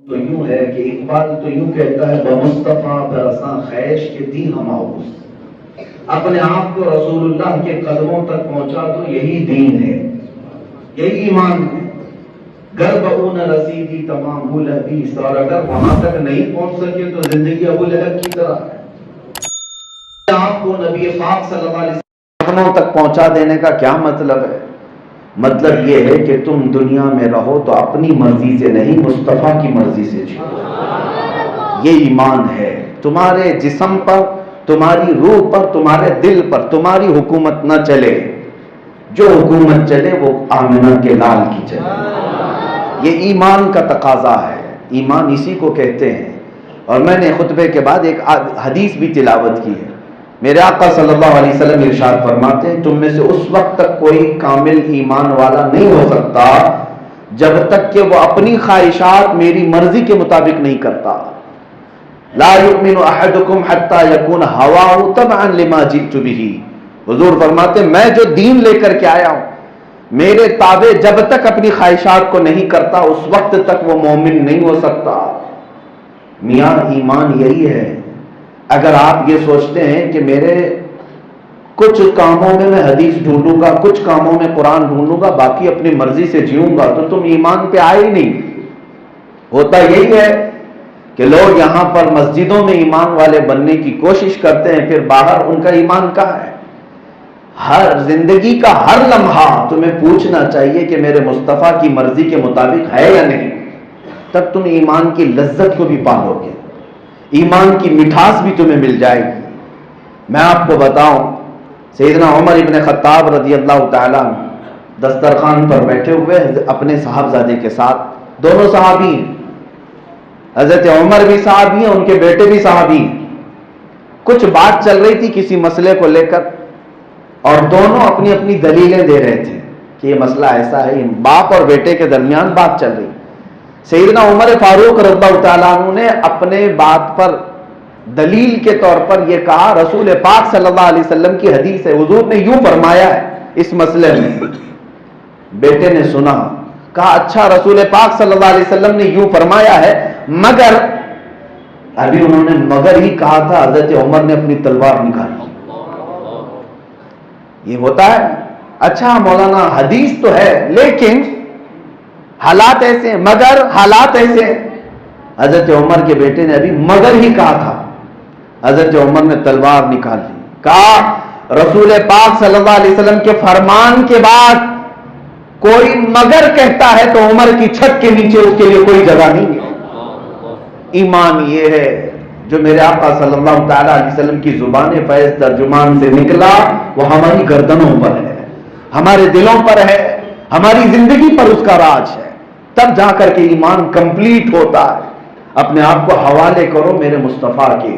تو یوں ہے کہ اقبال تو یوں کہتا ہے بمصطفیٰ برساں خیش کے دی ہماؤس، اپنے آپ کو رسول اللہ کے قدموں تک پہنچا تو یہی دین ہے، یہی ایمان ہے۔ گر بہو نہ رسیدی تمام ابو لہبیس، اور اگر وہاں تک نہیں پہنچ سکے تو زندگی ابو لہب کی طرح ہے۔ آپ کو نبی پاک صلی اللہ علیہ وسلم قدموں تک پہنچا دینے کا کیا مطلب ہے؟ مطلب یہ ہے کہ تم دنیا میں رہو تو اپنی مرضی سے نہیں، مصطفیٰ کی مرضی سے جیو۔ یہ ایمان ہے۔ تمہارے جسم پر، تمہاری روح پر، تمہارے دل پر تمہاری حکومت نہ چلے، جو حکومت چلے وہ آمنہ کے لال کی چلے۔ یہ ایمان کا تقاضا ہے، ایمان اسی کو کہتے ہیں۔ اور میں نے خطبے کے بعد ایک حدیث بھی تلاوت کی ہے۔ میرے آقا صلی اللہ علیہ وسلم ارشاد فرماتے ہیں تم میں سے اس وقت تک کوئی کامل ایمان والا نہیں ہو سکتا جب تک کہ وہ اپنی خواہشات میری مرضی کے مطابق نہیں کرتا۔ لا یؤمن احدکم حتی یکون ہواہ تبعا لما جئت بہ۔ حضور فرماتے ہیں میں جو دین لے کر کے آیا ہوں میرے تابع جب تک اپنی خواہشات کو نہیں کرتا اس وقت تک وہ مومن نہیں ہو سکتا۔ میاں ایمان یہی ہے۔ اگر آپ یہ سوچتے ہیں کہ میرے کچھ کاموں میں میں حدیث ڈھونڈوں گا، کچھ کاموں میں قرآن ڈھونڈوں گا، باقی اپنی مرضی سے جیوں گا، تو تم ایمان پہ آئے ہی نہیں۔ ہوتا یہی ہے کہ لوگ یہاں پر مسجدوں میں ایمان والے بننے کی کوشش کرتے ہیں، پھر باہر ان کا ایمان کہاں ہے؟ ہر زندگی کا ہر لمحہ تمہیں پوچھنا چاہیے کہ میرے مصطفیٰ کی مرضی کے مطابق ہے یا نہیں، تب تم ایمان کی لذت کو بھی پالو گے، ایمان کی مٹھاس بھی تمہیں مل جائے گی۔ میں آپ کو بتاؤں، سیدنا عمر ابن خطاب رضی اللہ تعالیٰ دسترخوان پر بیٹھے ہوئے اپنے صاحبزادے کے ساتھ، دونوں صحابی ہیں، حضرت عمر بھی صحابی ہیں، ان کے بیٹے بھی صحابی ہیں۔ کچھ بات چل رہی تھی کسی مسئلے کو لے کر اور دونوں اپنی اپنی دلیلیں دے رہے تھے کہ یہ مسئلہ ایسا ہے، باپ اور بیٹے کے درمیان بات چل رہی۔ سیدنا عمر فاروق رضی اللہ تعالیٰ عنہ نے اپنے بات پر دلیل کے طور پر یہ کہا رسول پاک صلی اللہ علیہ وسلم کی حدیث ہے، حضور نے یوں فرمایا ہے اس مسئلے میں۔ بیٹے نے سنا، کہا اچھا رسول پاک صلی اللہ علیہ وسلم نے یوں فرمایا ہے، مگر ابھی انہوں نے مگر ہی کہا تھا، حضرت عمر نے اپنی تلوار نکالی۔ یہ ہوتا ہے، اچھا مولانا حدیث تو ہے لیکن حالات ایسے ہیں، مگر حالات ایسے ہیں۔ حضرت عمر کے بیٹے نے ابھی مگر ہی کہا تھا، حضرت عمر نے تلوار نکال لی، کہا رسول پاک صلی اللہ علیہ وسلم کے فرمان کے بعد کوئی مگر کہتا ہے تو عمر کی چھت کے نیچے اس کے لیے کوئی جگہ نہیں ہے۔ ایمان یہ ہے جو میرے آقا صلی اللہ تعالیٰ علیہ وسلم کی زبان فیض ترجمان سے نکلا، وہ ہماری گردنوں پر ہے، ہمارے دلوں پر ہے، ہماری زندگی پر اس کا راج ہے۔ تب جا کر کے ایمان کمپلیٹ ہوتا ہے۔ اپنے آپ کو حوالے کرو میرے مصطفیٰ کے،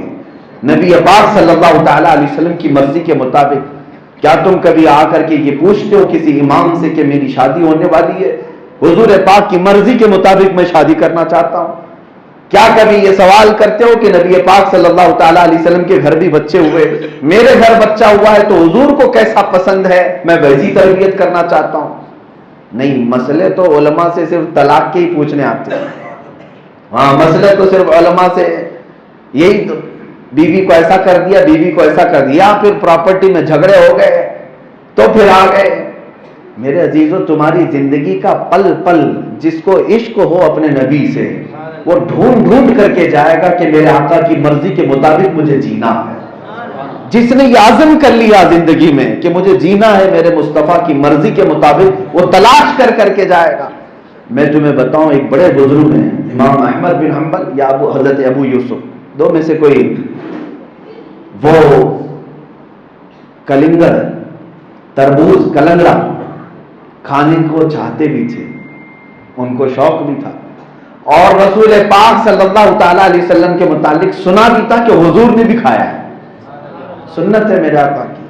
نبی پاک صلی اللہ تعالیٰ علیہ وسلم کی مرضی کے مطابق۔ کیا تم کبھی آ کر کے یہ پوچھتے ہو کسی امام سے کہ میری شادی ہونے والی ہے، حضور پاک کی مرضی کے مطابق میں شادی کرنا چاہتا ہوں؟ کیا کبھی یہ سوال کرتے ہو کہ نبی پاک صلی اللہ تعالیٰ علیہ وسلم کے گھر بھی بچے ہوئے، میرے گھر بچہ ہوا ہے تو حضور کو کیسا پسند ہے، میں ویسی تربیت کرنا چاہتا ہوں؟ نہیں، مسئلے تو علماء سے صرف طلاق کے ہی پوچھنے آتے ہیں۔ ہاں، مسئلے تو صرف علماء سے یہی تو، بیوی کو ایسا کر دیا، بیوی کو ایسا کر دیا، پھر پراپرٹی میں جھگڑے ہو گئے تو پھر آ گئے۔ میرے عزیزو، تمہاری زندگی کا پل پل جس کو عشق ہو اپنے نبی سے، وہ ڈھونڈ ڈھونڈ کر کے جائے گا کہ میرے آقا کی مرضی کے مطابق مجھے جینا ہے۔ جس نے یہ عزم کر لیا زندگی میں کہ مجھے جینا ہے میرے مصطفیٰ کی مرضی کے مطابق، وہ تلاش کر کر کے جائے گا۔ میں تمہیں بتاؤں، ایک بڑے بزرگ ہیں امام احمد بن حنبل یا حضرت ابو یوسف، دو میں سے کوئی، وہ کلنگر تربوز کلنگڑا کھانے کو چاہتے بھی تھے، ان کو شوق بھی تھا، اور رسول پاک صلی اللہ تعالیٰ علیہ وسلم کے متعلق سنا بھی تھا کہ حضور نے بھی کھایا ہے، سنت ہے میرے آقا کی،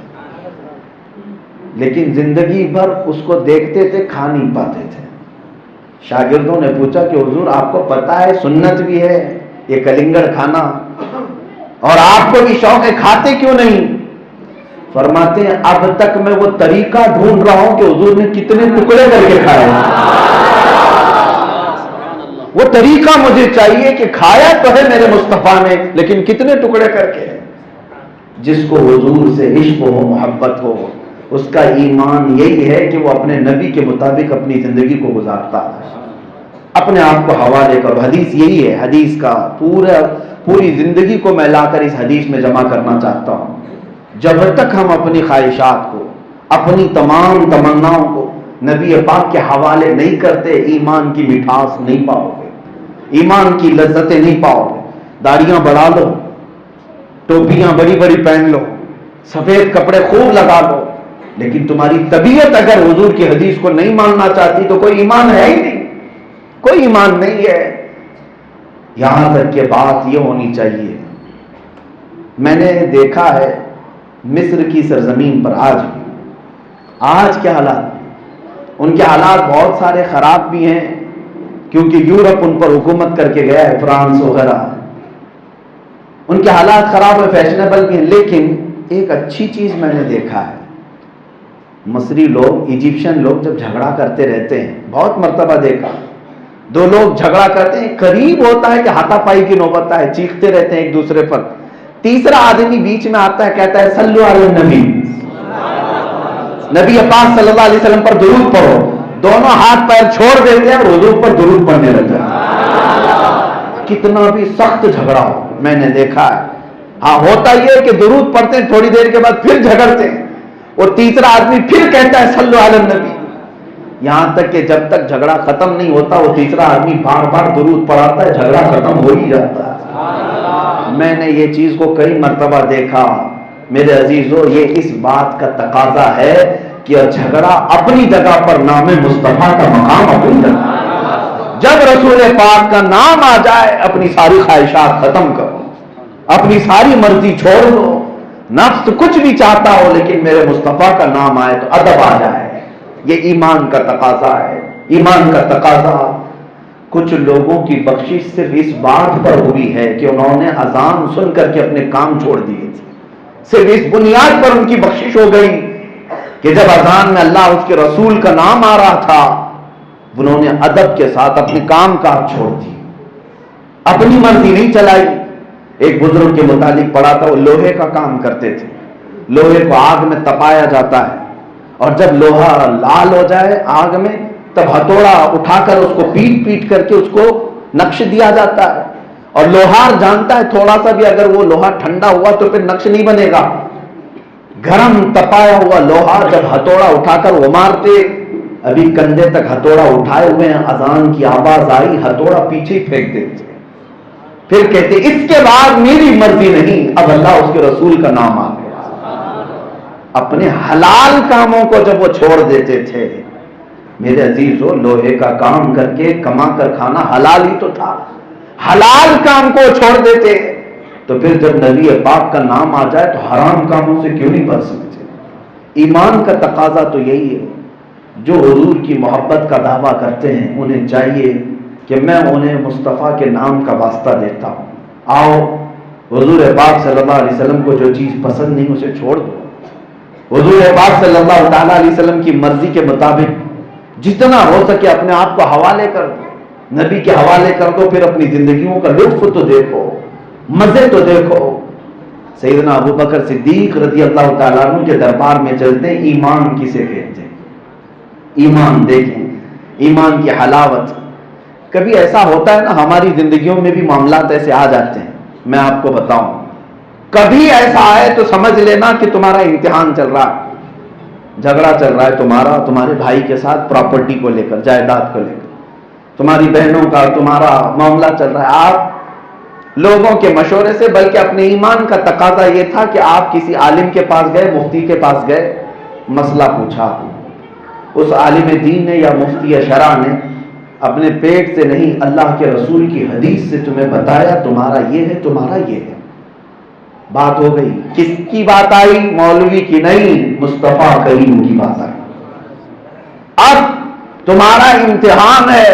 لیکن زندگی بھر اس کو دیکھتے تھے، کھا نہیں پاتے تھے۔ شاگردوں نے پوچھا کہ حضور آپ کو پتا ہے سنت بھی ہے یہ کلنگڑ کھانا، اور آپ کو بھی شوق ہے، کھاتے کیوں نہیں؟ فرماتے ہیں اب تک میں وہ طریقہ ڈھونڈ رہا ہوں کہ حضور نے کتنے ٹکڑے کر کے کھائے۔ وہ طریقہ مجھے چاہیے کہ کھایا تو ہے میرے مصطفیٰ نے، لیکن کتنے ٹکڑے کر کے. جس کو حضور سے عشق ہو، محبت ہو، اس کا ایمان یہی ہے کہ وہ اپنے نبی کے مطابق اپنی زندگی کو گزارتا ہے. اپنے آپ کو حوالے کرو. حدیث یہی ہے. حدیث کا پوری زندگی کو میں لا کر اس حدیث میں جمع کرنا چاہتا ہوں. جب تک ہم اپنی خواہشات کو، اپنی تمام تمناؤں کو نبی پاک کے حوالے نہیں کرتے، ایمان کی مٹھاس نہیں پاؤ گے، ایمان کی لذتیں نہیں پاؤ گے. داڑیاں بڑھا لو، ٹوپیاں بڑی بڑی پہن لو، سفید کپڑے خوب لگا لو، لیکن تمہاری طبیعت اگر حضور کی حدیث کو نہیں ماننا چاہتی تو کوئی ایمان ہے ہی نہیں، کوئی ایمان نہیں ہے. یہاں تک کہ بات یہ ہونی چاہیے. میں نے دیکھا ہے مصر کی سرزمین پر آج کیا حالات، ان کے حالات بہت سارے خراب بھی ہیں کیونکہ یورپ ان پر حکومت کر کے گیا ہے، فرانس وغیرہ، ان کے حالات خراب ہے، فیشنیبل بھی ہیں. لیکن ایک اچھی چیز میں نے دیکھا ہے، مصری لوگ، ایجپشن لوگ جب جھگڑا کرتے رہتے ہیں، بہت مرتبہ دیکھا، دو لوگ جھگڑا کرتے ہیں، قریب ہوتا ہے کہ ہاتھا پائی کی نوبت ہے، چیختے رہتے ہیں ایک دوسرے پر، تیسرا آدمی بیچ میں آتا ہے، کہتا ہے صلو علی النبی، نبی پاک صلی اللہ علیہ وسلم پر درود پڑھو. دونوں ہاتھ پیر چھوڑ دیتے ہیں اور حضور پر درود پڑھنے لگتے ہیں. کتنا بھی سخت جھگڑا ہو، میں نے دیکھا ہے. ہاں ہوتا یہ ہے کہ درود پڑھتے ہیں، تھوڑی دیر کے بعد پھر جھگڑتے ہیں اور تیسرا آدمی پھر کہتا ہے صلو علی النبی. یہاں تک کہ جب تک جھگڑا ختم نہیں ہوتا وہ تیسرا آدمی بار بار درود پڑھاتا ہے، جھگڑا ختم ہو ہی جاتا ہے. میں نے یہ چیز کو کئی مرتبہ دیکھا. میرے عزیزو، یہ اس بات کا تقاضا ہے کہ جھگڑا اپنی جگہ پر نام مصطفیٰ کا مقام اپنی جگہ. جب رسول پاک کا نام آ جائے اپنی ساری خواہشات ختم کرو، اپنی ساری مرضی چھوڑ دو. نفس کچھ بھی چاہتا ہو لیکن میرے مصطفیٰ کا نام آئے تو ادب آ جائے. یہ ایمان کا تقاضا ہے، ایمان کا تقاضا. کچھ لوگوں کی بخشش صرف اس بات پر ہوئی ہے کہ انہوں نے اذان سن کر کے اپنے کام چھوڑ دیے تھے. صرف اس بنیاد پر ان کی بخشش ہو گئی کہ جب اذان میں اللہ اس کے رسول کا نام آ رہا تھا، انہوں نے ادب کے ساتھ اپنے کام کاج چھوڑ دی، اپنی مرضی نہیں چلائی. ایک بزرگ کے متعلق پڑھا تھا، وہ لوہے کا کام کرتے تھے. لوہے کو آگ میں تپایا جاتا ہے اور جب لوہا لال ہو جائے آگ میں، تب ہتھوڑا اٹھا کر اس کو پیٹ پیٹ کر کے اس کو نقش دیا جاتا ہے. اور لوہار جانتا ہے تھوڑا سا بھی اگر وہ لوہا ٹھنڈا ہوا تو پھر نقش نہیں بنے گا. گرم تپایا ہوا لوہا جب ہتھوڑا اٹھا کر وہ مارتے، ابھی کندھے تک ہتھوڑا اٹھائے ہوئے ہیں، اذان کی آواز آئی، ہتھوڑا پیچھے ہی پھینک دیتے. پھر کہتے اس کے بعد میری مرضی نہیں، اب اللہ اس کے رسول کا نام آ گیا. اپنے حلال کاموں کو جب وہ چھوڑ دیتے تھے، میرے عزیزو، لوہے کا کام کر کے کما کر کھانا حلال ہی تو تھا، حلال کام کو چھوڑ دیتے تو پھر جب نبی پاک کا نام آ جائے تو حرام کاموں سے کیوں نہیں بچ سکتے. ایمان کا تقاضا تو یہی ہے. جو حضور کی محبت کا دعویٰ کرتے ہیں انہیں چاہیے کہ میں انہیں مصطفیٰ کے نام کا واسطہ دیتا ہوں. آؤ حضور پاک صلی اللہ علیہ وسلم کو جو چیز پسند نہیں اسے چھوڑ دو. حضور پاک صلی اللہ تعالیٰ علیہ وسلم کی مرضی کے مطابق جتنا ہو سکے اپنے آپ کو حوالے کر دو، نبی کے حوالے کر دو. پھر اپنی زندگیوں کا لطف تو دیکھو، مزے تو دیکھو. سیدنا ابو بکر صدیق رضی اللہ تعالیٰ عنہ کے دربار میں چلتے ہیں. ایمان کسے کہتے ہیں؟ ایمان دیکھیں، ایمان کی حلاوت. کبھی ایسا ہوتا ہے نا ہماری زندگیوں میں بھی معاملات ایسے آ جاتے ہیں. میں آپ کو بتاؤں، کبھی ایسا آئے تو سمجھ لینا کہ تمہارا امتحان چل رہا ہے، جھگڑا چل رہا ہے تمہارے بھائی کے ساتھ پراپرٹی کو لے کر، جائیداد کو لے کر، تمہاری بہنوں کا تمہارا معاملہ چل رہا ہے. آپ لوگوں کے مشورے سے، بلکہ اپنے ایمان کا تقاضا یہ تھا کہ آپ کسی عالم کے پاس گئے، مفتی کے پاس گئے، مسئلہ پوچھا. اس عالم دین نے یا مفتی شرع نے اپنے پیٹ سے نہیں، اللہ کے رسول کی حدیث سے تمہیں بتایا تمہارا یہ ہے، تمہارا یہ ہے. بات ہو گئی. کس کی بات آئی؟ مولوی کی نہیں، مصطفیٰ کریم کی بات آئی. اب تمہارا امتحان ہے.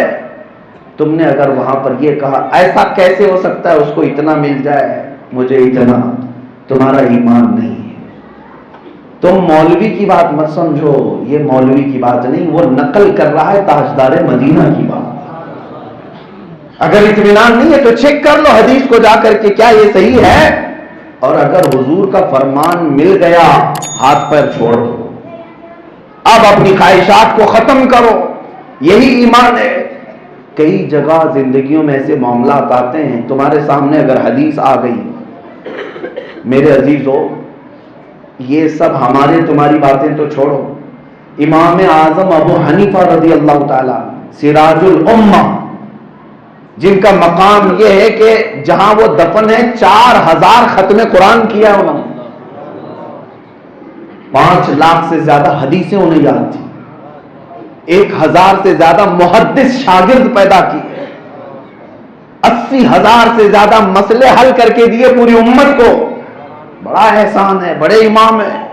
تم نے اگر وہاں پر یہ کہا ایسا کیسے ہو سکتا ہے، اس کو اتنا مل جائے مجھے اتنا، تمہارا ایمان نہیں ہے. تم مولوی کی بات مت سمجھو، یہ مولوی کی بات نہیں، وہ نقل کر رہا ہے تاجدار مدینہ کی بات. اگر اطمینان نہیں ہے تو چیک کر لو حدیث کو جا کر کے کیا یہ صحیح ہے، اور اگر حضور کا فرمان مل گیا ہاتھ پیر چھوڑ دو، اب اپنی خواہشات کو ختم کرو، یہی ایمان ہے۔ کئی جگہ زندگیوں میں ایسے معاملات آتے ہیں، تمہارے سامنے اگر حدیث آ گئی، میرے عزیزو یہ سب ہمارے تمہاری باتیں تو چھوڑو، امام اعظم ابو حنیفہ رضی اللہ تعالیٰ سراج الامہ، جن کا مقام یہ ہے کہ جہاں وہ دفن ہے 4000 ختم قرآن کیا انہوں نے، 5 لاکھ سے زیادہ حدیثیں انہیں یاد تھی، 1000 سے زیادہ محدث شاگرد پیدا کیے، 80,000 سے زیادہ مسئلے حل کر کے دیے پوری امت کو، بڑا احسان ہے، بڑے امام ہیں۔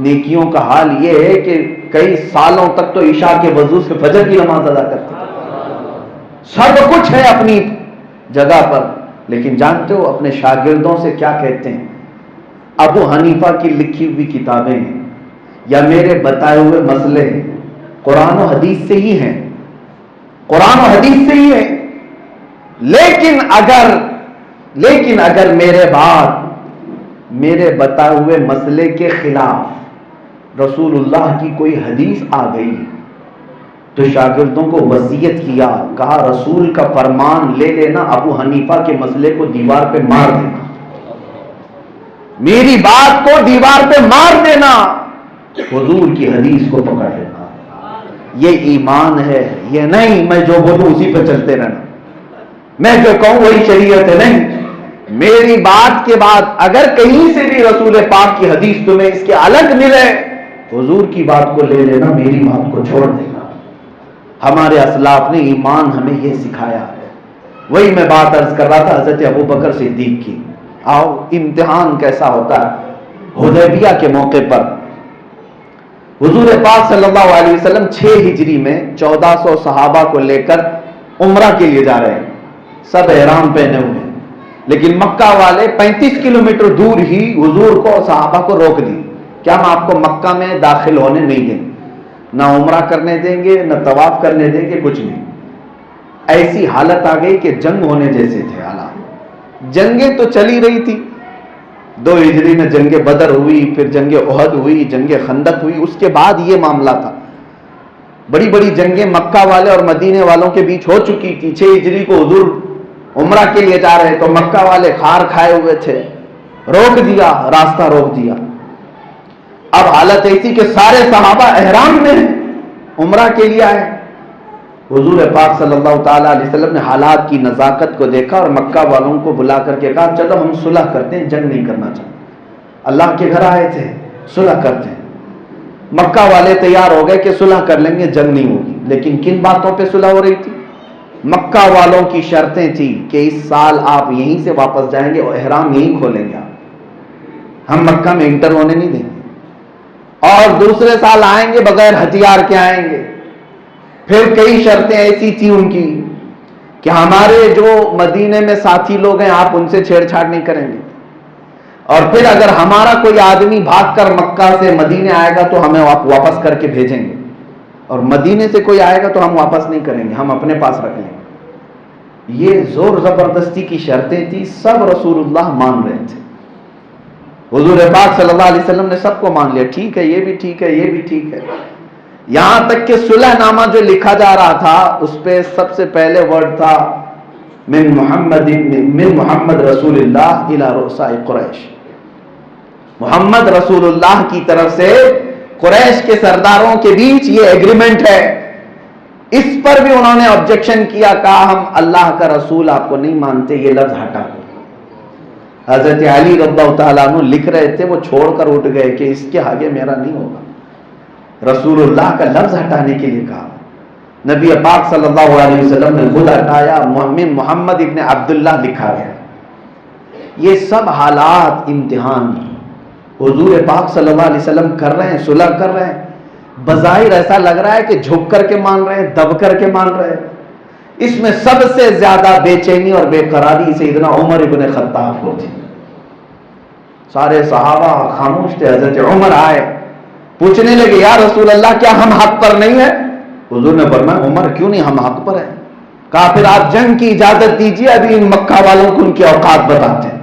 نیکیوں کا حال یہ ہے کہ کئی سالوں تک تو عشاء کے وضو سے فجر کی نماز ادا کرتے، سب کچھ ہے اپنی جگہ پر، لیکن جانتے ہو اپنے شاگردوں سے کیا کہتے ہیں؟ ابو حنیفہ کی لکھی ہوئی کتابیں ہیں یا میرے بتائے ہوئے مسئلے ہیں، قرآن و حدیث سے ہی ہیں، قرآن و حدیث سے ہی ہیں، لیکن اگر میرے بتائے ہوئے مسئلے کے خلاف رسول اللہ کی کوئی حدیث آ گئی تو شاگردوں کو وصیت کیا، کہا رسول کا فرمان لے لینا، ابو حنیفہ کے مسئلے کو دیوار پہ مار دینا، میری بات کو دیوار پہ مار دینا، حضور کی حدیث کو پکڑ لینا۔ یہ ایمان ہے، یہ نہیں میں جو بولوں اسی پہ چلتے رہنا، میں جو کہوں وہی شریعت ہے، نہیں، میری بات کے بعد اگر کہیں سے بھی رسول پاک کی حدیث تمہیں اس کے الگ ملے، حضور کی بات کو لے لینا، میری بات کو چھوڑ دینا۔ ہمارے اسلاف نے ایمان ہمیں یہ سکھایا ہے۔ وہی میں بات عرض کر رہا تھا حضرت ابوبکر صدیق کی، آؤ امتحان کیسا ہوتا ہے۔ حدیبیہ کے موقع پر حضور پاک صلی اللہ علیہ وسلم 6 ہجری میں 1400 صحابہ کو لے کر عمرہ کے لیے جا رہے ہیں، سب احرام پہنے ہوئے ہیں، لیکن مکہ والے 35 کلومیٹر دور ہی حضور کو اور صحابہ کو روک دی، کیا ہم آپ کو مکہ میں داخل ہونے نہیں دیں گے، نہ عمرہ کرنے دیں گے، نہ طواف کرنے دیں گے، کچھ نہیں۔ ایسی حالت آ گئی کہ جنگ ہونے جیسے تھے حالات، جنگیں تو چلی رہی تھی، 2 ہجری میں جنگ بدر ہوئی، پھر جنگ احد ہوئی، جنگ خندق ہوئی، اس کے بعد یہ معاملہ تھا۔ بڑی بڑی جنگیں مکہ والے اور مدینے والوں کے بیچ ہو چکی تھی۔ 6 ہجری کو حضور عمرہ کے لیے جا رہے تو مکہ والے خار کھائے ہوئے تھے، روک دیا، راستہ روک دیا۔ اب حالت ایسی کہ سارے صحابہ احرام میں عمرہ کے لیے آئے، حضور پاک صلی اللہ تعالیٰ علیہ وسلم نے حالات کی نزاکت کو دیکھا اور مکہ والوں کو بلا کر کے کہا چلو ہم صلح کرتے ہیں، جنگ نہیں کرنا چاہتے، اللہ کے گھر آئے تھے، صلح کرتے ہیں۔ مکہ والے تیار ہو گئے کہ صلح کر لیں گے، جنگ نہیں ہوگی، لیکن کن باتوں پہ صلح ہو رہی تھی؟ مکہ والوں کی شرطیں تھیں کہ اس سال آپ یہیں سے واپس جائیں گے اور احرام یہیں کھولیں گے، ہم مکہ میں انٹر ہونے نہیں دیں گے، اور دوسرے سال آئیں گے بغیر ہتھیار کے آئیں گے۔ پھر کئی شرطیں ایسی تھیں ان کی کہ ہمارے جو مدینے میں ساتھی لوگ ہیں آپ ان سے چھیڑ چھاڑ نہیں کریں گے، اور پھر اگر ہمارا کوئی آدمی بھاگ کر مکہ سے مدینے آئے گا تو ہمیں واپس کر کے بھیجیں گے، اور مدینے سے کوئی آئے گا تو ہم واپس نہیں کریں گے، ہم اپنے پاس رکھ لیں گے۔ یہ زور زبردستی کی شرطیں تھی، سب رسول اللہ مان رہے تھے، حضور پاک صلی اللہ علیہ وسلم نے سب کو مان لیا، ٹھیک ہے یہ بھی ٹھیک ہے، یہ بھی ٹھیک ہے، یہاں تک کہ صلح نامہ جو لکھا جا رہا تھا اس پہ سب سے پہلے ورڈ تھا من محمد رسول اللہ الی رؤساء قریش، محمد رسول اللہ کی طرف سے قریش کے سرداروں کے بیچ یہ ایگریمنٹ ہے۔ اس پر بھی انہوں نے آبجیکشن کیا، کہا ہم اللہ کا رسول آپ کو نہیں مانتے، یہ لفظ ہٹا دو۔ حضرت علی رضی اللہ تعالیٰ عنہ لکھ رہے تھے، وہ چھوڑ کر اٹھ گئے کہ اس کے آگے میرا نہیں ہوگا، رسول اللہ کا لفظ ہٹانے کے لیے کہا۔ نبی پاک صلی اللہ علیہ وسلم نے خود ہٹایا، محمد ابن عبداللہ لکھا گیا۔ یہ سب حالات امتحان، حضور پاک صلی اللہ علیہ وسلم کر رہے ہیں، صلح کر رہے ہیں، بظاہر ایسا لگ رہا ہے کہ جھک کر کے مان رہے ہیں، دب کر کے مان رہے ہیں۔ اس میں سب سے زیادہ بے چینی اور بے قراری سیدنا عمر ابن خطاب کو تھی۔ سارے صحابہ خاموش تھے، حضرت عمر آئے، پوچھنے لگے یا رسول اللہ کیا ہم حق پر نہیں ہیں؟ حضور نے فرمایا عمر کیوں نہیں، ہم حق پر ہیں، کہا پھر آپ جنگ کی اجازت دیجیے، ابھی ان مکہ والوں کو ان کی اوقات بتاتے ہیں.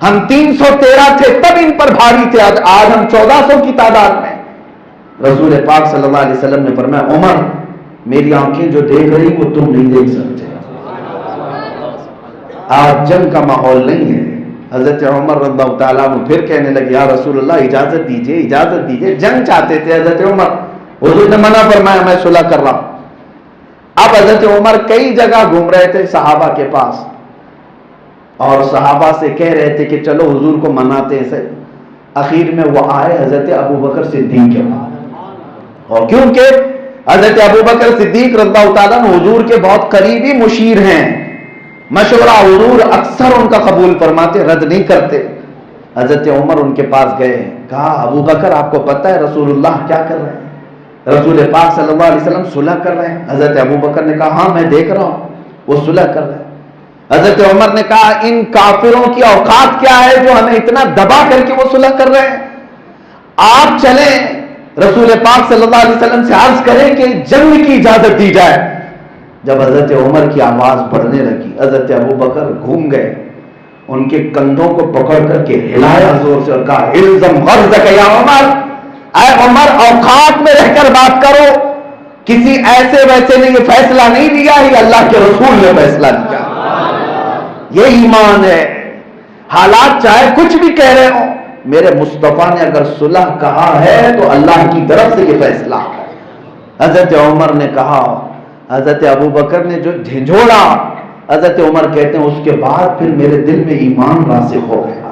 ہم 313 تھے تب ان پر بھاری تھے، آج ہم 1400 کی تعداد میں. رسول پاک صلی اللہ علیہ وسلم نے فرمایا عمر میری آنکھیں جو دیکھ رہی وہ تم نہیں دیکھ سکتے، آج جنگ کا ماحول نہیں ہے. حضرت عمر رضی اللہ تعالیٰ عنہ پھر کہنے لگے یا رسول اللہ اجازت دیجیے اجازت دیجیے. جنگ چاہتے تھے حضرت عمر، حضور نے منع فرمایا میں صلح کر رہا ہوں. اب حضرت عمر کئی جگہ گھوم رہے تھے صحابہ کے پاس اور صحابہ سے کہہ رہے تھے کہ چلو حضور کو مناتے ہیں. اخیر میں وہ آئے حضرت ابو بکر صدیق کے پاس، اور کیونکہ حضرت ابو بکر صدیق رضی اللہ تعالیٰ عنہ حضور کے بہت قریبی مشیر ہیں، مشورہ حضور اکثر ان کا قبول فرماتے، رد نہیں کرتے. حضرت عمر ان کے پاس گئے، کہا ابو بکر آپ کو پتہ ہے رسول اللہ کیا کر رہے ہیں؟ رسول پاک صلی اللہ علیہ وسلم صلح کر رہے ہیں. حضرت ابو بکر نے کہا ہاں میں دیکھ رہا ہوں وہ صلح کر رہے ہیں. حضرت عمر نے کہا ان کافروں کی اوقات کیا ہے جو ہمیں اتنا دبا کر کے وہ صلح کر رہے ہیں؟ آپ چلیں رسول پاک صلی اللہ علیہ وسلم سے عرض کریں کہ جنگ کی اجازت دی جائے. جب حضرت عمر کی آواز بڑھنے لگی حضرت ابو بکر گھوم گئے، ان کے کندھوں کو پکڑ کر کے ہلایا زور سے اور کہا الزم غرضک یا عمر، اے عمر اوقات میں رہ کر بات کرو، کسی ایسے ویسے نے یہ فیصلہ نہیں لیا، یہ اللہ کے رسول نے فیصلہ لیا. یہ ایمان ہے. حالات چاہے کچھ بھی کہہ رہے ہوں، میرے مصطفیٰ نے اگر صلح کہا ہے تو اللہ کی طرف سے یہ فیصلہ ہے. حضرت عمر نے کہا، حضرت ابو بکر نے جو جھنجھوڑا، حضرت عمر کہتے ہیں اس کے بعد پھر میرے دل میں ایمان راسخ ہو گیا.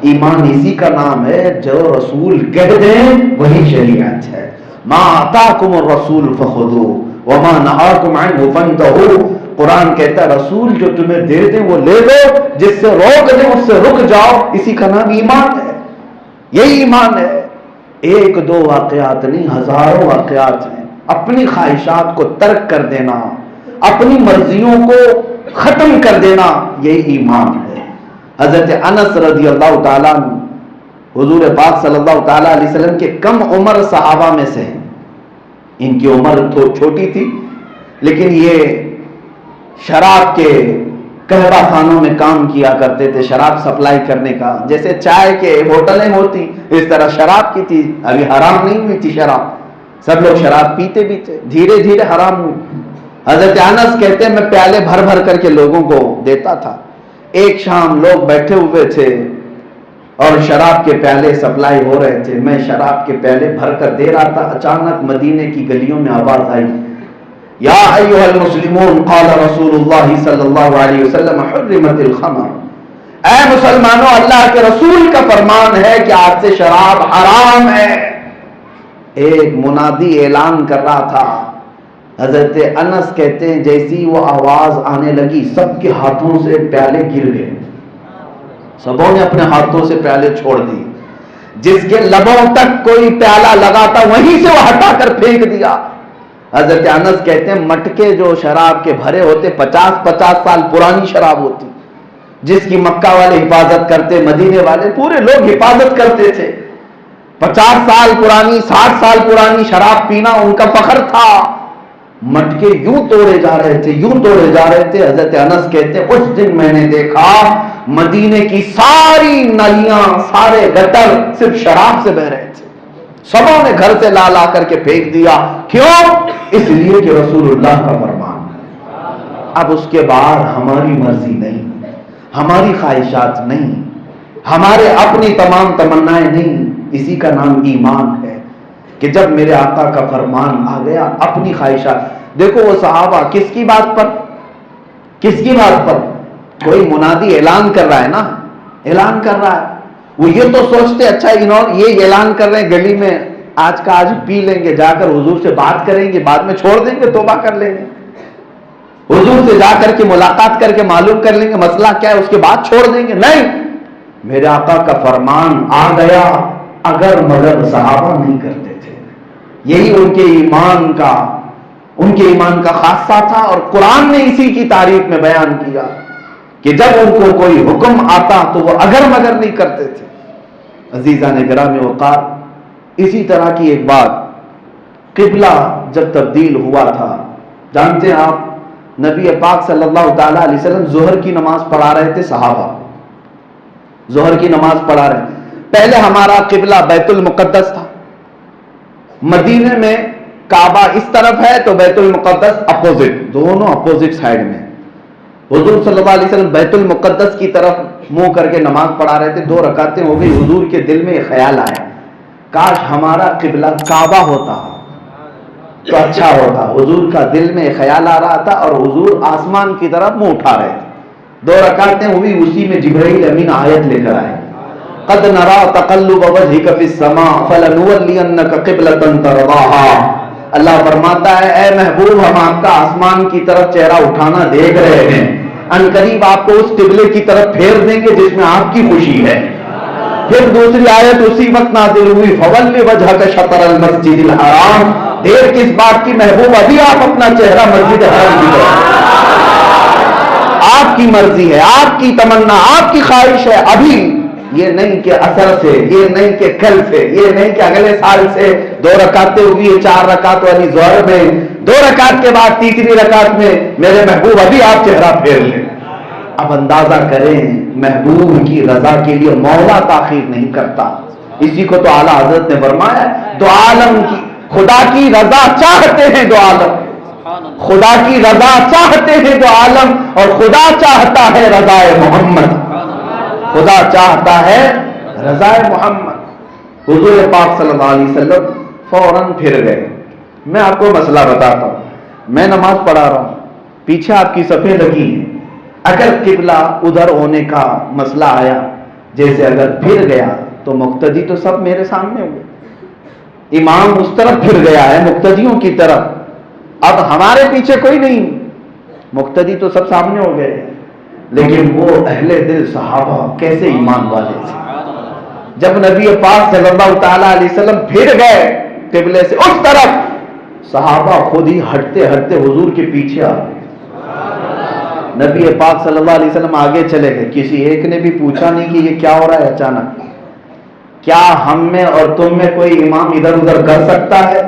ایمان اسی کا نام ہے جو رسول کہہ دیں وہی شریعت ہے. ما آتاکم الرسول فخذوہ وما نہاکم عنہ فانتہوا. قرآن کہتا ہے رسول جو تمہیں دے دیں وہ لے لو، جس سے روک دیں اس سے رک جاؤ. اسی کا نام ایمان ہے. یہی ایمان ہے. ایک دو واقعات نہیں، ہزاروں واقعات ہیں. اپنی خواہشات کو ترک کر دینا، اپنی مرضیوں کو ختم کر دینا، یہی ایمان ہے. حضرت انس رضی اللہ تعالیٰ عنہ حضور پاک صلی اللہ تعالیٰ علیہ وسلم کے کم عمر صحابہ میں سے ہیں. ان کی عمر تو چھوٹی تھی لیکن یہ شراب کے قہوہ خانوں میں کام کیا کرتے تھے، شراب سپلائی کرنے کا. جیسے چائے کے ہوٹلیں ہوتی اس طرح شراب کی تھی. ابھی حرام نہیں ہوئی تھی شراب، سب لوگ شراب پیتے بھی تھے، دھیرے دھیرے حرام ہوئی. حضرت انس کہتے ہیں میں پیالے بھر بھر کر کے لوگوں کو دیتا تھا. ایک شام لوگ بیٹھے ہوئے تھے اور شراب کے پیالے سپلائی ہو رہے تھے، میں شراب کے پیالے بھر کر دے رہا تھا. اچانک مدینے کی گلیوں میں آواز آئی یا ایھا المسلمون قال رسول اللہ صلی اللہ علیہ وسلم حرمت الخمر. اے مسلمانوں اللہ کے رسول کا فرمان ہے کہ آج سے شراب حرام ہے. ایک منادی اعلان کر رہا تھا. حضرت انس کہتے ہیں جیسی وہ آواز آنے لگی سب کے ہاتھوں سے پیالے گر گئے، سبوں نے اپنے ہاتھوں سے پیالے چھوڑ دی. جس کے لبوں تک کوئی پیالہ لگا تھا وہیں سے وہ ہٹا کر پھینک دیا. حضرت انس کہتے ہیں مٹکے جو شراب کے بھرے ہوتے 50 سال پرانی شراب ہوتی، جس کی مکہ والے حفاظت کرتے، مدینے والے پورے لوگ حفاظت کرتے تھے. 50 سال پرانی 60 سال پرانی شراب پینا ان کا فخر تھا. مٹکے یوں توڑے جا رہے تھے، یوں توڑے جا رہے تھے. حضرت انس کہتے ہیں اس دن میں نے دیکھا مدینے کی ساری نلیاں سارے گٹر صرف شراب سے بہ رہے تھے. سبوں نے گھر سے لا لا کر کے پھینک دیا. کیوں؟ اس لیے کہ رسول اللہ کا فرمان. اب اس کے بعد ہماری مرضی نہیں، ہماری خواہشات نہیں، ہمارے اپنی تمام تمنائیں نہیں. اسی کا نام ایمان ہے کہ جب میرے آقا کا فرمان آ گیا اپنی خواہشات. دیکھو وہ صحابہ کس کی بات پر، کس کی بات پر؟ کوئی منادی اعلان کر رہا ہے نا، اعلان کر رہا ہے. وہ یہ تو سوچتے اچھا انہوں یہ اعلان کر رہے ہیں گلی میں، آج کا آج پی لیں گے، جا کر حضور سے بات کریں گے، بعد میں چھوڑ دیں گے، توبہ کر لیں گے. حضور سے جا کر کے ملاقات کر کے معلوم کر لیں گے مسئلہ کیا ہے، اس کے بعد چھوڑ دیں گے. نہیں، میرے آقا کا فرمان آ گیا، اگر مگر صحابہ نہیں کرتے تھے. یہی ان کے ایمان کا خاصہ تھا. اور قرآن نے اسی کی تعریف میں بیان کیا کہ جب ان کو کوئی حکم آتا تو وہ اگر مگر نہیں کرتے تھے. عزیزان گرامی وقار، اسی طرح کی ایک بات، قبلہ جب تبدیل ہوا تھا، جانتے ہیں آپ نبی پاک صلی اللہ تعالی علیہ وسلم ظہر کی نماز پڑھا رہے تھے، صحابہ ظہر کی نماز پڑھا رہے تھے. پہلے ہمارا قبلہ بیت المقدس تھا. مدینے میں کعبہ اس طرف ہے تو بیت المقدس اپوزٹ، دونوں اپوزٹ سائڈ میں. حضور صلی اللہ علیہ وسلم بیت المقدس کی طرف منہ کر کے نماز پڑھا رہے تھے. 2 رکعتیں ہو گئی. حضور کے دل میں ایک خیال آیا، کاش ہمارا قبلہ کعبہ ہوتا تو اچھا ہوتا. حضور کا دل میں خیال آ رہا تھا اور حضور آسمان کی طرف منہ اٹھا رہے تھے. 2 رکعتیں ہوئی، اسی میں جبرائیل امین آیت لے کر آئے، قد نرى تقلب وجهك في السماء فلنولينك قبلة ترضاها. اللہ فرماتا ہے اے محبوب، ہم آپ کا آسمان کی طرف چہرہ اٹھانا دیکھ رہے ہیں، ان قریب آپ کو اس قبلے کی طرف پھیر دیں گے جس میں آپ کی خوشی ہے. پھر دوسری آیت اسی وقت نازل ہوئی، فول وجهك شطر المسجد الحرام. دیر کس بات کی محبوب، ابھی آپ اپنا چہرہ مسجد حرام کی طرف، آپ کی مرضی ہے، آپ کی تمنا، آپ کی خواہش ہے. ابھی یہ نہیں کہ اثر سے، یہ نہیں کہ کل سے، یہ نہیں کہ اگلے سال سے. 2 رکعتیں ہوئی، 4 رکعت والی ظہر میں، 2 رکعت کے بعد تیسری رکعت میں میرے محبوب ابھی آپ چہرہ پھیر لیں. اب اندازہ کریں، محبوب کی رضا کے لیے مولا تاخیر نہیں کرتا. اسی کو تو اعلیٰ حضرت نے فرمایا، دو عالم کی خدا کی رضا چاہتے ہیں دو عالم، خدا کی رضا چاہتے ہیں دو عالم، اور خدا چاہتا ہے رضا محمد، خدا چاہتا ہے رضا محمد. حضور پاک صلی اللہ علیہ وسلم فوراً پھر گئے. میں آپ کو مسئلہ بتاتا ہوں، میں نماز پڑھا رہا ہوں، پیچھے آپ کی صفیں لگی ہیں. اگر قبلہ ادھر ہونے کا مسئلہ آیا، جیسے اگر پھر گیا تو مقتدی تو سب میرے سامنے ہوئے. امام اس طرف پھر گیا ہے مقتدیوں کی طرف، اب ہمارے پیچھے کوئی نہیں، مقتدی تو سب سامنے ہو گئے. لیکن وہ اہل دل صحابہ کیسے ایمان والے تھے. جب نبی پاک صلی اللہ تعالی علیہ وسلم پھر گئے قبلے سے اس طرف، صحابہ خود ہی ہٹتے ہٹتے حضور کے پیچھے آ گئے. نبی پاک صلی اللہ علیہ وسلم آگے چلے گئے. کسی ایک نے بھی پوچھا نہیں کہ یہ کیا ہو رہا ہے اچانک. کیا ہم میں اور تم میں کوئی امام ادھر ادھر کر سکتا ہے؟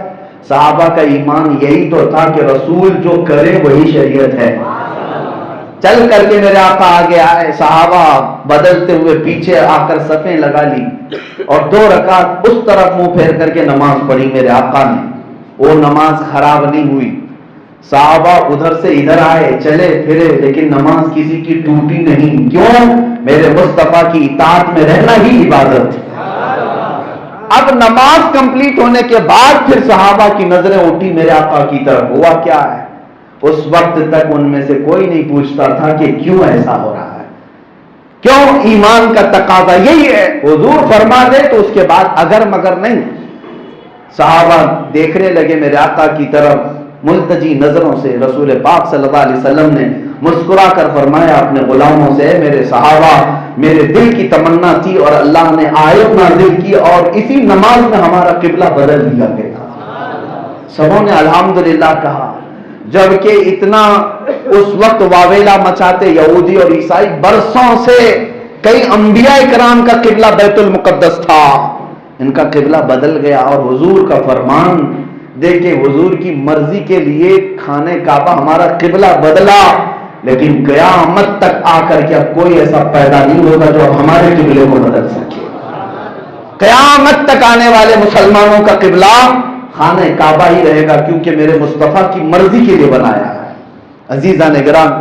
صحابہ کا ایمان یہی تو تھا کہ رسول جو کرے وہی شریعت ہے. چل کر کے میرے آقا آگے آئے، صحابہ بدلتے ہوئے پیچھے آ کر صفیں لگا لی اور 2 رکعت اس طرف منہ پھیر کر کے نماز پڑھی میرے آقا نے. وہ نماز خراب نہیں ہوئی. صحابہ ادھر سے ادھر آئے، چلے پھرے، لیکن نماز کسی کی ٹوٹی نہیں. کیوں؟ میرے مصطفیٰ کی اطاعت میں رہنا ہی عبادت. اب نماز کمپلیٹ ہونے کے بعد پھر صحابہ کی نظریں اٹھی میرے آقا کی طرف. ہوا کیا ہے؟ اس وقت تک ان میں سے کوئی نہیں پوچھتا تھا کہ کیوں ایسا ہو رہا ہے، کیوں؟ ایمان کا تقاضا یہی ہے، حضور فرما دے تو اس کے بعد اگر مگر نہیں. صحابہ دیکھنے لگے میرے آقا کی طرف ملتجی نظروں سے. رسول پاک صلی اللہ علیہ وسلم نے مسکرا کر فرمایا اپنے غلاموں سے، میرے صحابہ، میرے دل کی تمنا تھی اور اللہ نے آیت نازل کی اور اسی نماز میں ہمارا قبلہ بدل دیا گیا. سبوں نے الحمدللہ کہا. جبکہ اتنا اس وقت واویلا مچاتے یہودی اور عیسائی، برسوں سے کئی انبیاء کرام کا قبلہ بیت المقدس تھا، ان کا قبلہ بدل گیا. اور حضور کا فرمان دیکھیں، حضور کی مرضی کے لیے خانہ کعبہ ہمارا قبلہ بدلا، لیکن قیامت تک آ کر کے اب کوئی ایسا پیدا نہیں ہوگا جو اب ہمارے قبلے کو بدل سکے. قیامت تک آنے والے مسلمانوں کا قبلہ خانہ کعبہ ہی رہے گا، کیونکہ میرے مصطفیٰ کی مرضی کے لیے بنایا ہے. عزیزان گرامی،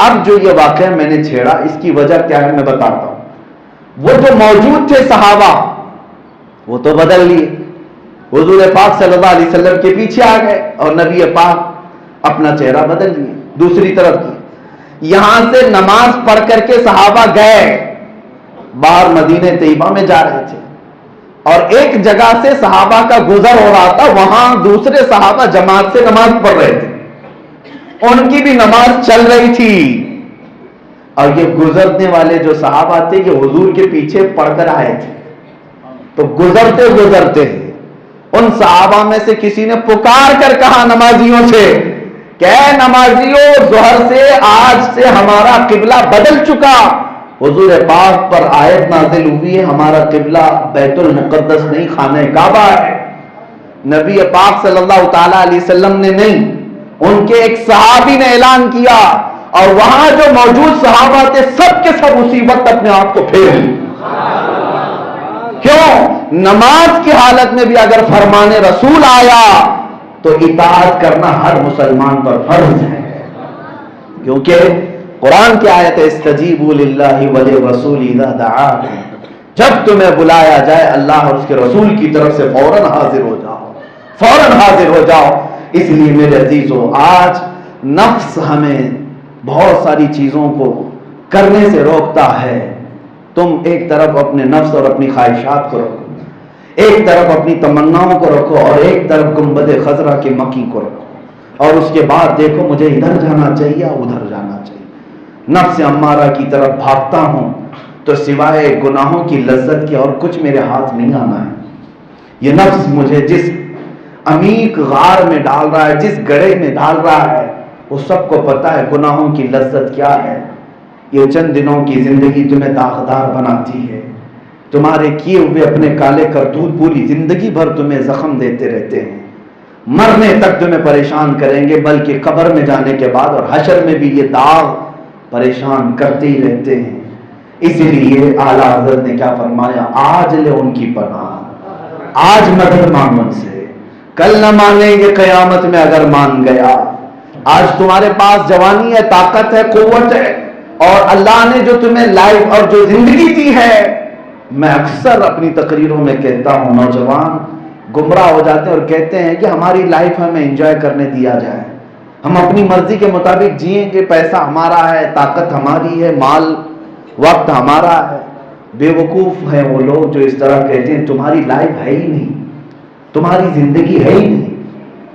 اب جو یہ واقعہ میں نے چھیڑا اس کی وجہ کیا ہے میں بتاتا ہوں. وہ جو موجود تھے صحابہ وہ تو بدل لیے، حضور پاک صلی اللہ علیہ وسلم کے پیچھے آ گئے اور نبی پاک اپنا چہرہ بدل لیے دوسری طرف کی. یہاں سے نماز پڑھ کر کے صحابہ گئے، باہر مدینہ طیبہ میں جا رہے تھے اور ایک جگہ سے صحابہ کا گزر ہو رہا تھا، وہاں دوسرے صحابہ جماعت سے نماز پڑھ رہے تھے، ان کی بھی نماز چل رہی تھی. اور یہ گزرنے والے جو صحابہ تھے یہ حضور کے پیچھے پڑھ کر آئے تھے. تو گزرتے گزرتے ان صحابہ میں سے کسی نے پکار کر کہا نمازیوں سے کہ اے نمازیوں، ظہر سے آج سے ہمارا قبلہ بدل چکا. حضور پاک پر آیت نازل ہوئی ہے ہمارا قبلہ بیت المقدس نہیں خانہ کعبہ ہے. نبی پاک صلی اللہ تعالی علیہ وسلم نے نہیں، ان کے ایک صحابی نے اعلان کیا اور وہاں جو موجود صحابہ تھے سب کے سب اسی وقت اپنے آپ کو پھیر لی. کیوں؟ نماز کی حالت میں بھی اگر فرمان رسول آیا تو اطاعت کرنا ہر مسلمان پر فرض ہے. کیونکہ قرآن کی آیت ہے استجیبوا للہ وللرسول اذا دعاکم، جب تمہیں بلایا جائے اللہ اور اس کے رسول کی طرف سے فوراً حاضر ہو جاؤ، فوراً حاضر ہو جاؤ. اس لیے میرے عزیزو، آج نفس ہمیں بہت ساری چیزوں کو کرنے سے روکتا ہے. تم ایک طرف اپنے نفس اور اپنی خواہشات کو رکھو، ایک طرف اپنی تمناؤں کو رکھو اور ایک طرف گنبد خضرا کے مکی کو رکھو، اور اس کے بعد دیکھو مجھے ادھر جانا چاہیے ادھر جانا چاہیے. نفس امارہ کی طرف بھاگتا ہوں تو سوائے گناہوں کی لذت کے اور کچھ میرے ہاتھ نہیں آنا ہے. یہ نفس مجھے جس عمیق غار میں ڈال رہا ہے، جس گڑھے میں ڈال رہا ہے، وہ سب کو پتا ہے گناہوں کی لذت کیا ہے. یہ چند دنوں کی زندگی تمہیں داغدار بناتی ہے. تمہارے کیے ہوئے اپنے کالے کرتوت پوری زندگی بھر تمہیں زخم دیتے رہتے ہیں، مرنے تک تمہیں پریشان کریں گے، بلکہ قبر میں جانے کے بعد اور حشر میں بھی یہ داغ پریشان کرتے ہی رہتے ہیں. اسی لیے اعلیٰ حضرت نے کیا فرمایا، آج لے ان کی پناہ، آج مدد مانگ ان سے، کل نہ مانیں گے قیامت میں اگر مان گیا. آج تمہارے پاس جوانی ہے، طاقت ہے، قوت ہے، اور اللہ نے جو تمہیں لائف اور جو زندگی دی ہے. میں اکثر اپنی تقریروں میں کہتا ہوں نوجوان گمراہ ہو جاتے ہیں اور کہتے ہیں کہ ہماری لائف ہمیں انجوائے کرنے دیا جائے، ہم اپنی مرضی کے مطابق جئیں گے، پیسہ ہمارا ہے، طاقت ہماری ہے، مال وقت ہمارا ہے. بے وقوف ہیں وہ لوگ جو اس طرح کہتے ہیں. تمہاری لائف ہے ہی نہیں، تمہاری زندگی ہے ہی نہیں.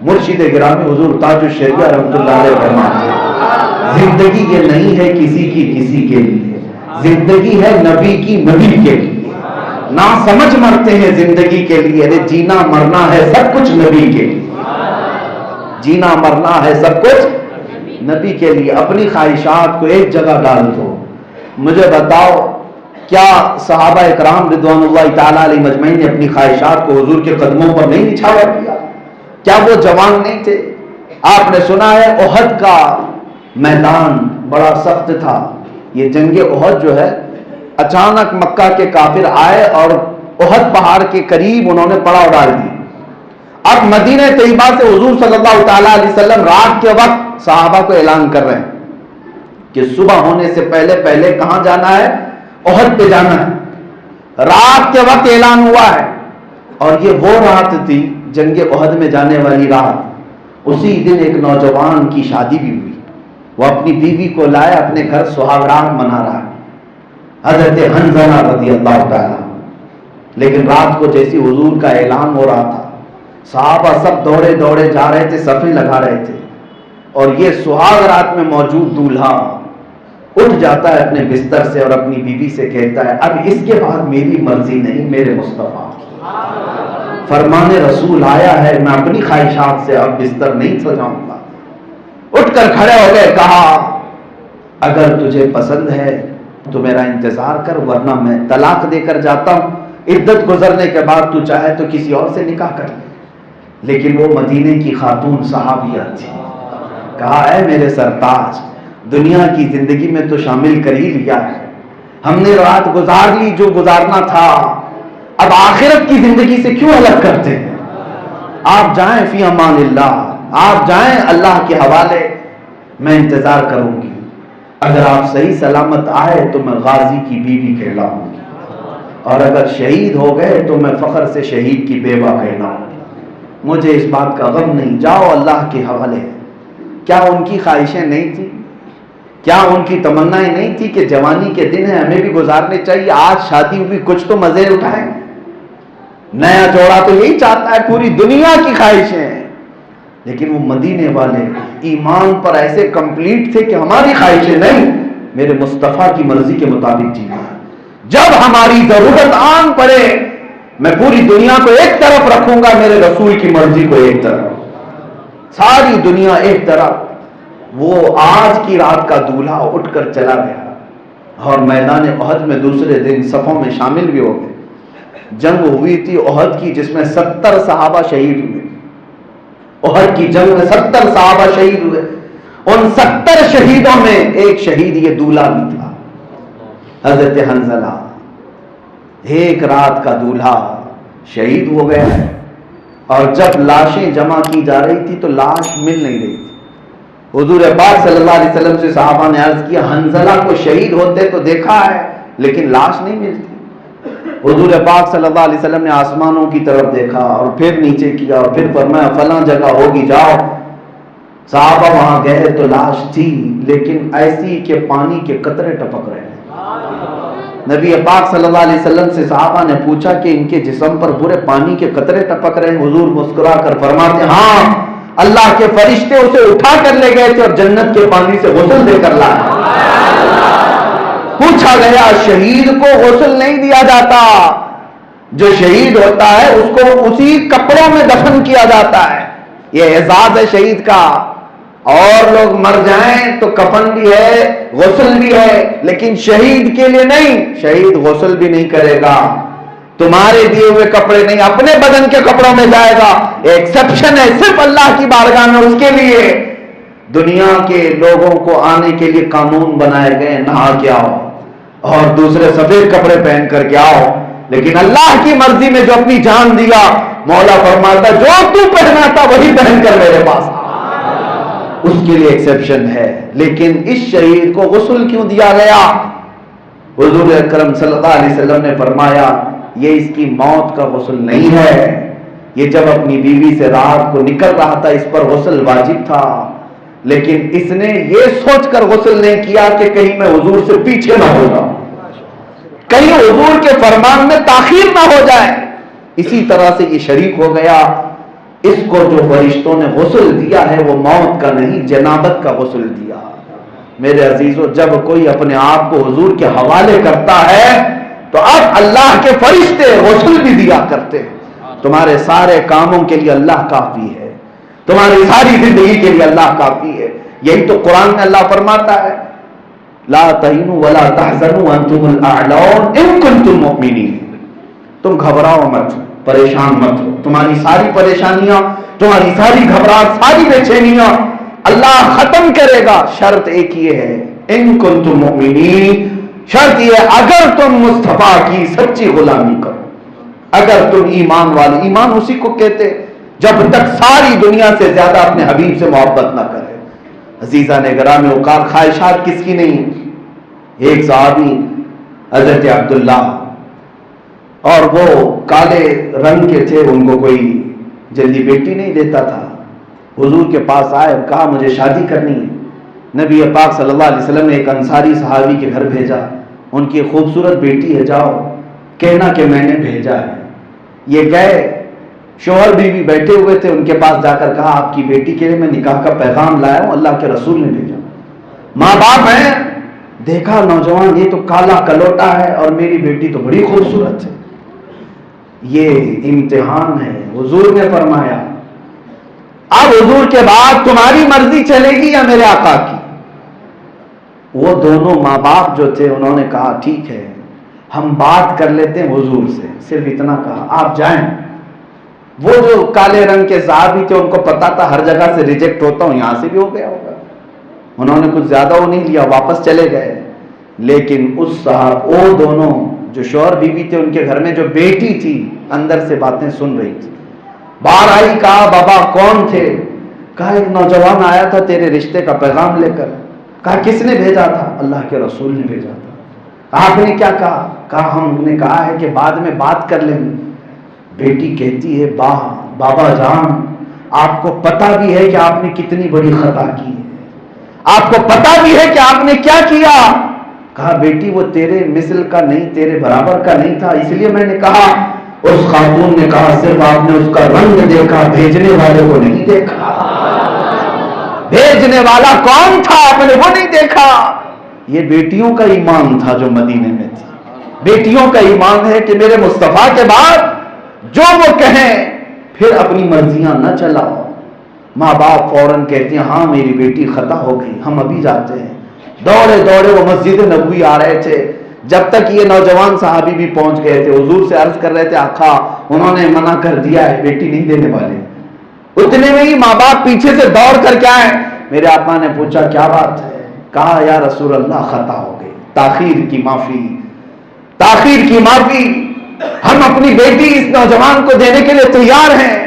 مرشد گرامی حضور تاج الشریعہ رحمۃ اللہ علیہ فرماتے ہیں زندگی یہ نہیں ہے کسی کی کسی کے لیے، زندگی ہے نبی کی نبی کے لیے. نہ سمجھ مرتے ہیں زندگی کے لیے، ارے جینا مرنا ہے سب کچھ نبی کے لیے، جینا مرنا ہے سب کچھ نبی کے لیے. اپنی خواہشات کو ایک جگہ ڈال دو. مجھے بتاؤ کیا صحابہ اکرام رضوان اللہ تعالیٰ علیہ مجمعین نے اپنی خواہشات کو حضور کے قدموں پر نہیں نچھاور کیا؟ کیا وہ جوان نہیں تھے؟ آپ نے سنا ہے احد کا میدان بڑا سخت تھا. یہ جنگ احد جو ہے، اچانک مکہ کے کافر آئے اور احد پہاڑ کے قریب انہوں نے پڑاؤ ڈال دی. اب مدینہ طیبہ سے حضور صلی اللہ تعالیٰ علیہ وسلم رات کے وقت صحابہ کو اعلان کر رہے ہیں کہ صبح ہونے سے پہلے پہلے کہاں جانا ہے؟ احد پہ جانا ہے. رات کے وقت اعلان ہوا ہے، اور یہ وہ رات تھی جنگ احد میں جانے والی رات. اسی دن ایک نوجوان کی شادی بھی ہوئی، وہ اپنی بیوی کو لائے اپنے گھر سہاگرات منا رہا ہے، حضرت حنظلہ رضی اللہ تعالیٰ. لیکن رات کو جیسی حضور کا اعلان ہو رہا تھا، صحابہ سب دوڑے دوڑے جا رہے تھے، صفیں لگا رہے تھے، اور یہ سہاگ رات میں موجود دولہا اٹھ جاتا ہے اپنے بستر سے اور اپنی بیوی سے کہتا ہے اب اس کے بعد میری مرضی نہیں، میرے مصطفیٰ فرمان رسول آیا ہے، میں اپنی خواہشات سے اب بستر نہیں سجاؤں گا. اٹھ کر کھڑے ہو گئے، کہا اگر تجھے پسند ہے تو میرا انتظار کر، ورنہ میں طلاق دے کر جاتا ہوں، عدت گزرنے کے بعد تو چاہے تو کسی اور سے نکاح کر لے. لیکن وہ مدینے کی خاتون صحابیہ تھی. کہا اے میرے سرتاج، دنیا کی زندگی میں تو شامل کر ہی لیا ہے، ہم نے رات گزار لی جو گزارنا تھا، اب آخرت کی زندگی سے کیوں الگ کرتے ہیں؟ آپ جائیں فی امان اللہ، آپ جائیں اللہ کے حوالے، میں انتظار کروں گی. اگر آپ صحیح سلامت آئے تو میں غازی کی بیوی کہلاؤں گی، اور اگر شہید ہو گئے تو میں فخر سے شہید کی بیوہ کہلاؤں گی. مجھے اس بات کا غم نہیں، جاؤ اللہ کے حوالے. کیا ان کی خواہشیں نہیں تھی؟ کیا ان کی تمنائیں نہیں تھی کہ جوانی کے دن ہیں ہمیں بھی گزارنے چاہیے، آج شادی ہوئی کچھ تو مزے اٹھائیں؟ نیا جوڑا تو یہی چاہتا ہے، پوری دنیا کی خواہشیں ہیں. لیکن وہ مدینے والے ایمان پر ایسے کمپلیٹ تھے کہ ہماری خواہشیں نہیں، میرے مصطفیٰ کی مرضی کے مطابق جینا. جب ہماری ضرورت آن پڑے میں پوری دنیا کو ایک طرف رکھوں گا، میرے رسول کی مرضی کو ایک طرف، ساری دنیا ایک طرف. وہ آج کی رات کا دولہا اٹھ کر چلا گیا اور میدان احد میں دوسرے دن صفوں میں شامل بھی ہو گئے. جنگ ہوئی تھی احد کی جس میں 70 صحابہ شہید ہوئے. احد کی جنگ میں 70 صحابہ شہید ہوئے. ان 70 شہیدوں میں ایک شہید یہ دولہا بھی تھا، حضرت حنظلہ. ایک رات کا دولہا شہید ہو گیا ہے، اور جب لاشیں جمع کی جا رہی تھی تو لاش مل نہیں رہی تھی. حضور پاک صلی اللہ علیہ وسلم سے صحابہ نے عرض کیا حنظلہ کو شہید ہوتے تو دیکھا ہے لیکن لاش نہیں ملتی. حضور پاک صلی اللہ علیہ وسلم نے آسمانوں کی طرف دیکھا اور پھر نیچے کیا اور پھر فرمایا فلاں جگہ ہوگی جاؤ. صحابہ وہاں گئے تو لاش تھی لیکن ایسی کہ پانی کے قطرے ٹپک رہے ہیں. نبی پاک صلی اللہ علیہ وسلم سے صحابہ نے پوچھا کہ ان کے جسم پر برے پانی کے قطرے ٹپک رہے ہیں. حضور مسکرا کر فرماتے ہاں اللہ کے فرشتے اسے اٹھا کر لے گئے تھے اور جنت کے پانی سے غسل دے کر لائے. پوچھا گیا شہید کو غسل نہیں دیا جاتا، جو شہید ہوتا ہے اس کو اسی کپڑوں میں دفن کیا جاتا ہے. یہ اعزاز ہے شہید کا. اور لوگ مر جائیں تو کفن بھی ہے غسل بھی ہے، لیکن شہید کے لیے نہیں. شہید غسل بھی نہیں کرے گا، تمہارے دیے ہوئے کپڑے نہیں اپنے بدن کے کپڑوں میں جائے گا. ایکسپشن ہے صرف اللہ کی بارگاہ میں. اس کے لیے دنیا کے لوگوں کو آنے کے لیے قانون بنائے گئے نہا کے آؤ اور دوسرے سفید کپڑے پہن کر کے آؤ. لیکن اللہ کی مرضی میں جو اپنی جان دیا مولا فرماتا جو تو پہنا تھا وہی پہن کر میرے پاس آ. اس کے لیے ایکسپشن ہے. لیکن اس شہید کو غسل کیوں دیا گیا؟ حضور اکرم صلی اللہ علیہ وسلم نے فرمایا یہ اس کی موت کا غسل نہیں ہے. یہ جب اپنی بیوی سے رات کو نکل رہا تھا اس پر غسل واجب تھا، لیکن اس نے یہ سوچ کر غسل نہیں کیا کہ کہیں میں حضور سے پیچھے نہ ہو جاؤں، کہیں حضور کے فرمان میں تاخیر نہ ہو جائے. اسی طرح سے یہ شریک ہو گیا. اس کو جو فرشتوں نے غسل دیا ہے وہ موت کا نہیں جنابت کا غسل دیا. میرے عزیزو جب کوئی اپنے آپ کو حضور کے حوالے کرتا ہے تو اب اللہ کے فرشتے غسل بھی دیا کرتے ہیں. تمہارے سارے کاموں کے لیے اللہ کافی ہے، تمہاری ساری زندگی کے لیے اللہ کافی ہے. یہی تو قرآن میں اللہ فرماتا ہے لا تہینوا ولا تحزنوا وانتم الاعلون ان کنتم مؤمنین. تم گھبراؤ مت، پریشان مت ہو. تمہاری ساری پریشانیاں، تمہاری ساری گھبراہٹ، ساری بے چینیاں اللہ ختم کرے گا. شرط ایک یہ ہے ان کنتم مؤمنین. شرط یہ اگر تم مصطفیٰ کی سچی غلامی کرو، اگر تم ایمان والے. ایمان اسی کو کہتے جب تک ساری دنیا سے زیادہ اپنے حبیب سے محبت نہ کرے. عزیزان گرامی اوقات خواہشات کس کی نہیں. ایک صحابی حضرت عبداللہ، اور وہ کالے رنگ کے تھے، ان کو کوئی جلدی بیٹی نہیں دیتا تھا. حضور کے پاس آئے اور کہا مجھے شادی کرنی ہے. نبی پاک صلی اللہ علیہ وسلم نے ایک انصاری صحابی کے گھر بھیجا. ان کی خوبصورت بیٹی ہے، جاؤ کہنا کہ میں نے بھیجا ہے. یہ گئے، شوہر بیوی بیٹھے ہوئے تھے، ان کے پاس جا کر کہا آپ کی بیٹی کے لیے میں نکاح کا پیغام لایا ہوں، اللہ کے رسول نے بھیجا. ماں باپ ہیں، دیکھا نوجوان یہ تو کالا کلوٹا ہے اور میری بیٹی تو بڑی خوبصورت ہے، یہ امتحان ہے. حضور نے فرمایا اب حضور کے بعد تمہاری مرضی چلے گی یا میرے آقا کی. وہ دونوں ماں باپ جو تھے انہوں نے کہا ٹھیک ہے ہم بات کر لیتے ہیں حضور سے. صرف اتنا کہا آپ جائیں. وہ جو کالے رنگ کے صحابی تھے ان کو پتا تھا ہر جگہ سے ریجیکٹ ہوتا ہوں، یہاں سے بھی ہو گیا ہوگا. انہوں نے کچھ زیادہ وہ نہیں لیا، واپس چلے گئے. لیکن اس وہ دونوں جو شوہر بیوی تھے ان کے گھر میں جو بیٹی تھی اندر سے باتیں سن رہی تھی. باہر آئی، کہا بابا کون تھے؟ کہا ایک نوجوان آیا تھا تیرے رشتے کا پیغام لے کر. کہا کس نے بھیجا تھا؟ اللہ کے رسول نے بھیجا تھا. آپ نے کیا کہا؟ کہا ہم نے کہا ہے کہ بعد میں بات کر لیں گے. بیٹی کہتی ہے بابا جان آپ کو پتا بھی ہے کہ آپ نے کتنی بڑی خطا کی ہے، آپ کو پتا بھی ہے کہ آپ نے کیا کیا. کہا بیٹی وہ تیرے مثل کا نہیں، تیرے برابر کا نہیں تھا، اس لیے میں نے کہا. اس خاتون نے کہا صرف آپ نے اس کا رنگ دیکھا، بھیجنے والے کو نہیں دیکھا. بھیجنے والا کون تھا آپ نے وہ نہیں دیکھا. یہ بیٹیوں کا ایمان تھا جو مدینے میں تھی. بیٹیوں کا ایمان ہے کہ میرے مصطفیٰ کے بعد جو وہ کہیں پھر اپنی مرضیاں نہ چلاؤ. ماں باپ فوراً کہتے ہیں ہاں میری بیٹی خطا ہو گئی، ہم ابھی جاتے ہیں. دوڑے دوڑے وہ مسجد نبوی آ رہے تھے. جب تک یہ نوجوان صحابی بھی پہنچ گئے تھے. حضور سے عرض کر رہے تھے آقا انہوں نے منع کر دیا ہے، بیٹی نہیں دینے والے. اتنے میں ہی ماں باپ پیچھے سے دوڑ کر کے آئے. میرے آقا نے پوچھا کیا بات ہے؟ کہا یا رسول اللہ خطا ہو گئی, تاخیر کی معافی, تاخیر کی معافی. ہم اپنی بیٹی اس نوجوان کو دینے کے لیے تیار ہیں,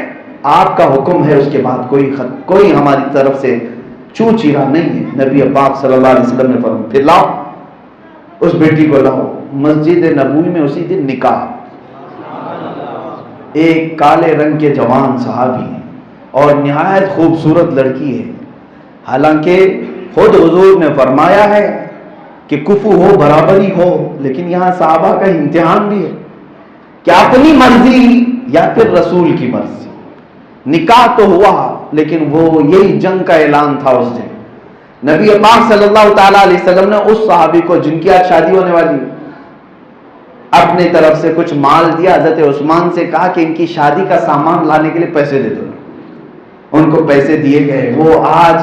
آپ کا حکم ہے, اس کے بعد کوئی ہماری طرف سے چو چیرا نہیں ہے. نبی پاک صلی اللہ علیہ وسلم نے فرمایا پھر لاؤ اس بیٹی کو لاؤ. مسجد نبوی میں اسی دن نکاح. ایک کالے رنگ کے جوان صحابی اور نہایت خوبصورت لڑکی ہے. حالانکہ خود حضور نے فرمایا ہے کہ کفو ہو برابری ہو, لیکن یہاں صحابہ کا امتحان بھی ہے کہ اپنی مرضی یا پھر رسول کی مرضی. نکاح تو ہوا لیکن وہ یہی جنگ کا اعلان تھا اس دن. نبی پاک صلی اللہ تعالی علیہ وسلم نے اس صحابی کو جن کی آج شادی ہونے والی اپنی طرف سے کچھ مال دیا. حضرت عثمان سے کہا کہ ان کی شادی کا سامان لانے کے لیے پیسے دے دو. ان کو پیسے دیے گئے. وہ آج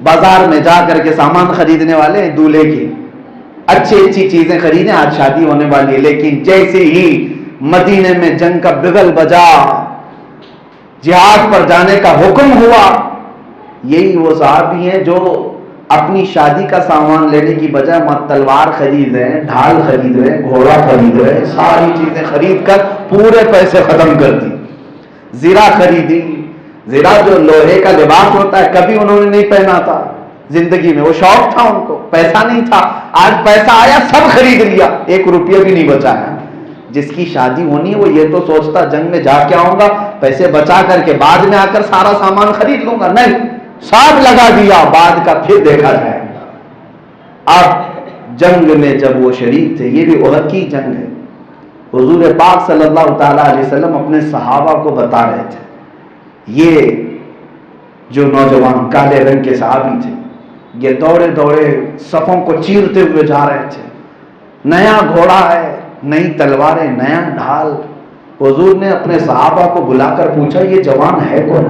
بازار میں جا کر کے سامان خریدنے والے ہیں, دولہے کی اچھی چیزیں خریدیں, آج شادی ہونے والی ہے. لیکن جیسے ہی مدینے میں جنگ کا بغل بجا, جہاد پر جانے کا حکم ہوا, یہی وہ صحابی ہیں جو اپنی شادی کا سامان لینے کی بجائے تلوار خرید رہے ہیں, ڈھال خرید رہے ہیں, گھوڑا خرید رہے ہیں, ساری چیزیں خرید کر پورے پیسے ختم کر دی. زرہ خریدی. زرہ جو لوہے کا لباس ہوتا ہے, کبھی انہوں نے نہیں پہنا تھا زندگی میں, وہ شوق تھا ان کو, پیسہ نہیں تھا. آج پیسہ آیا سب خرید لیا, 1 روپیہ بھی نہیں بچا ہے. جس کی شادی ہونی ہے وہ یہ تو سوچتا جنگ میں جا کے آؤں گا, پیسے بچا کر کے بعد میں آ کر سارا سامان خرید لوں گا. نہیں, ساتھ لگا دیا, بعد کا پھر دیکھا جائے. اب جنگ میں جب وہ شریک تھے, یہ بھی احد کی جنگ ہے, حضور پاک صلی اللہ تعالی علیہ وسلم اپنے صحابہ کو بتا رہے تھے, یہ جو نوجوان کالے رنگ کے صحابی تھے, یہ دوڑے دوڑے صفوں کو چیرتے ہوئے جا رہے تھے. نیا گھوڑا ہے, نئی تلواریں, نیا ڈھال. حضور نے اپنے صحابہ کو بلا کر پوچھا یہ جوان ہے کون؟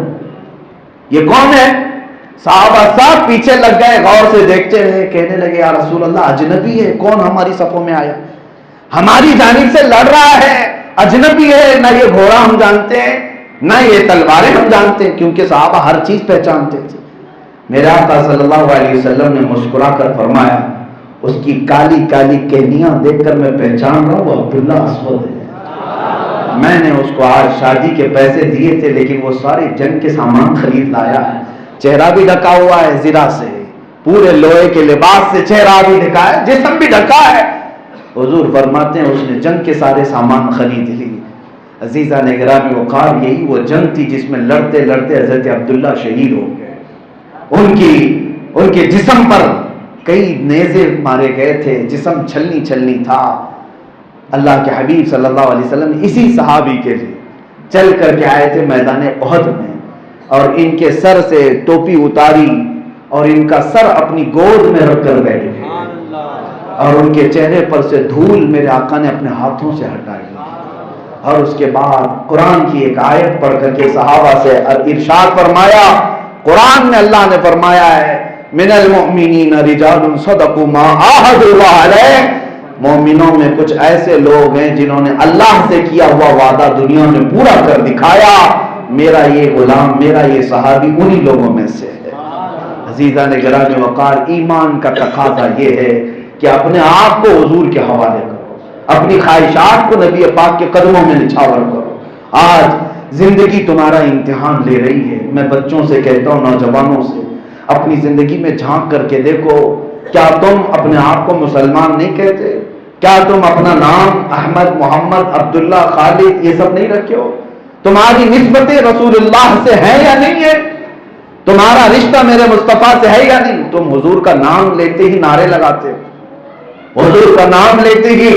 یہ کون ہے؟ صحابہ سب پیچھے لگ گئے, غور سے دیکھتے رہے. کہنے لگے یا رسول اللہ اجنبی ہے, کون ہماری صفوں میں آیا, ہماری جانب سے لڑ رہا ہے, اجنبی ہے, نہ یہ گھوڑا ہم جانتے ہیں نہ یہ تلواریں ہم جانتے ہیں, کیونکہ صحابہ ہر چیز پہچانتے تھے. میرے آقا صلی اللہ علیہ وسلم نے مسکرا کر فرمایا اس کی کالی کالی کہنیاں دیکھ کر میں پہچان رہا ہوں, وہ عبداللہ اسود ہے. میں نے اس کو آج شادی کے پیسے دیے تھے لیکن وہ سارے جنگ کے سامان خرید لایا ہے. چہرہ بھی ڈھکا ہوا ہے زرہ سے, پورے لوہے کے لباس سے چہرہ بھی ڈھکا ہے, جسم بھی ڈھکا ہے. حضور فرماتے ہیں اس نے جنگ کے سارے سامان خرید لی. عزیزان گرامی وقار, یہی وہ جنگ تھی جس میں لڑتے لڑتے حضرت عبداللہ شہید ہو گئے. ان کے جسم پر کئی نیزے مارے گئے تھے, جسم چھلنی چھلنی تھا. اللہ کے حبیب صلی اللہ علیہ وسلم اسی صحابی کے لیے چل کر کے آئے تھے میدان احد میں, اور ان کے سر سے ٹوپی اتاری اور ان کا سر اپنی گود میں رکھ کر بیٹھ گئے, اور ان کے چہرے پر سے دھول میرے آقا نے اپنے ہاتھوں سے ہٹائی. اور اس کے بعد قرآن کی ایک آیت پڑھ کر کے صحابہ سے ارشاد فرمایا, قرآن میں اللہ نے فرمایا ہے من المؤمنین رجال صدقوا ما عاهدوا الله علیہ, مومنوں میں کچھ ایسے لوگ ہیں جنہوں نے اللہ سے کیا ہوا وعدہ دنیا میں پورا کر دکھایا. میرا یہ غلام, میرا یہ صحابی انہی لوگوں میں سے ہے. عزیزان گرامی وقار, ایمان کا تقاضا یہ ہے کہ اپنے آپ کو حضور کے حوالے کرو, اپنی خواہشات کو نبی پاک کے قدموں میں نچھاور کرو. آج زندگی تمہارا امتحان لے رہی ہے. میں بچوں سے کہتا ہوں, نوجوانوں سے, اپنی زندگی میں جھانک کر کے دیکھو, کیا تم اپنے آپ کو مسلمان نہیں کہتے؟ کیا تم اپنا نام احمد, محمد, عبداللہ, خالد یہ سب نہیں رکھے ہو؟ تمہاری نسبتیں رسول اللہ سے ہیں یا نہیں ہے؟ تمہارا رشتہ میرے مصطفیٰ سے ہے یا نہیں؟ تم حضور کا نام لیتے ہی نعرے لگاتے ہو, حضور کا نام لیتے ہی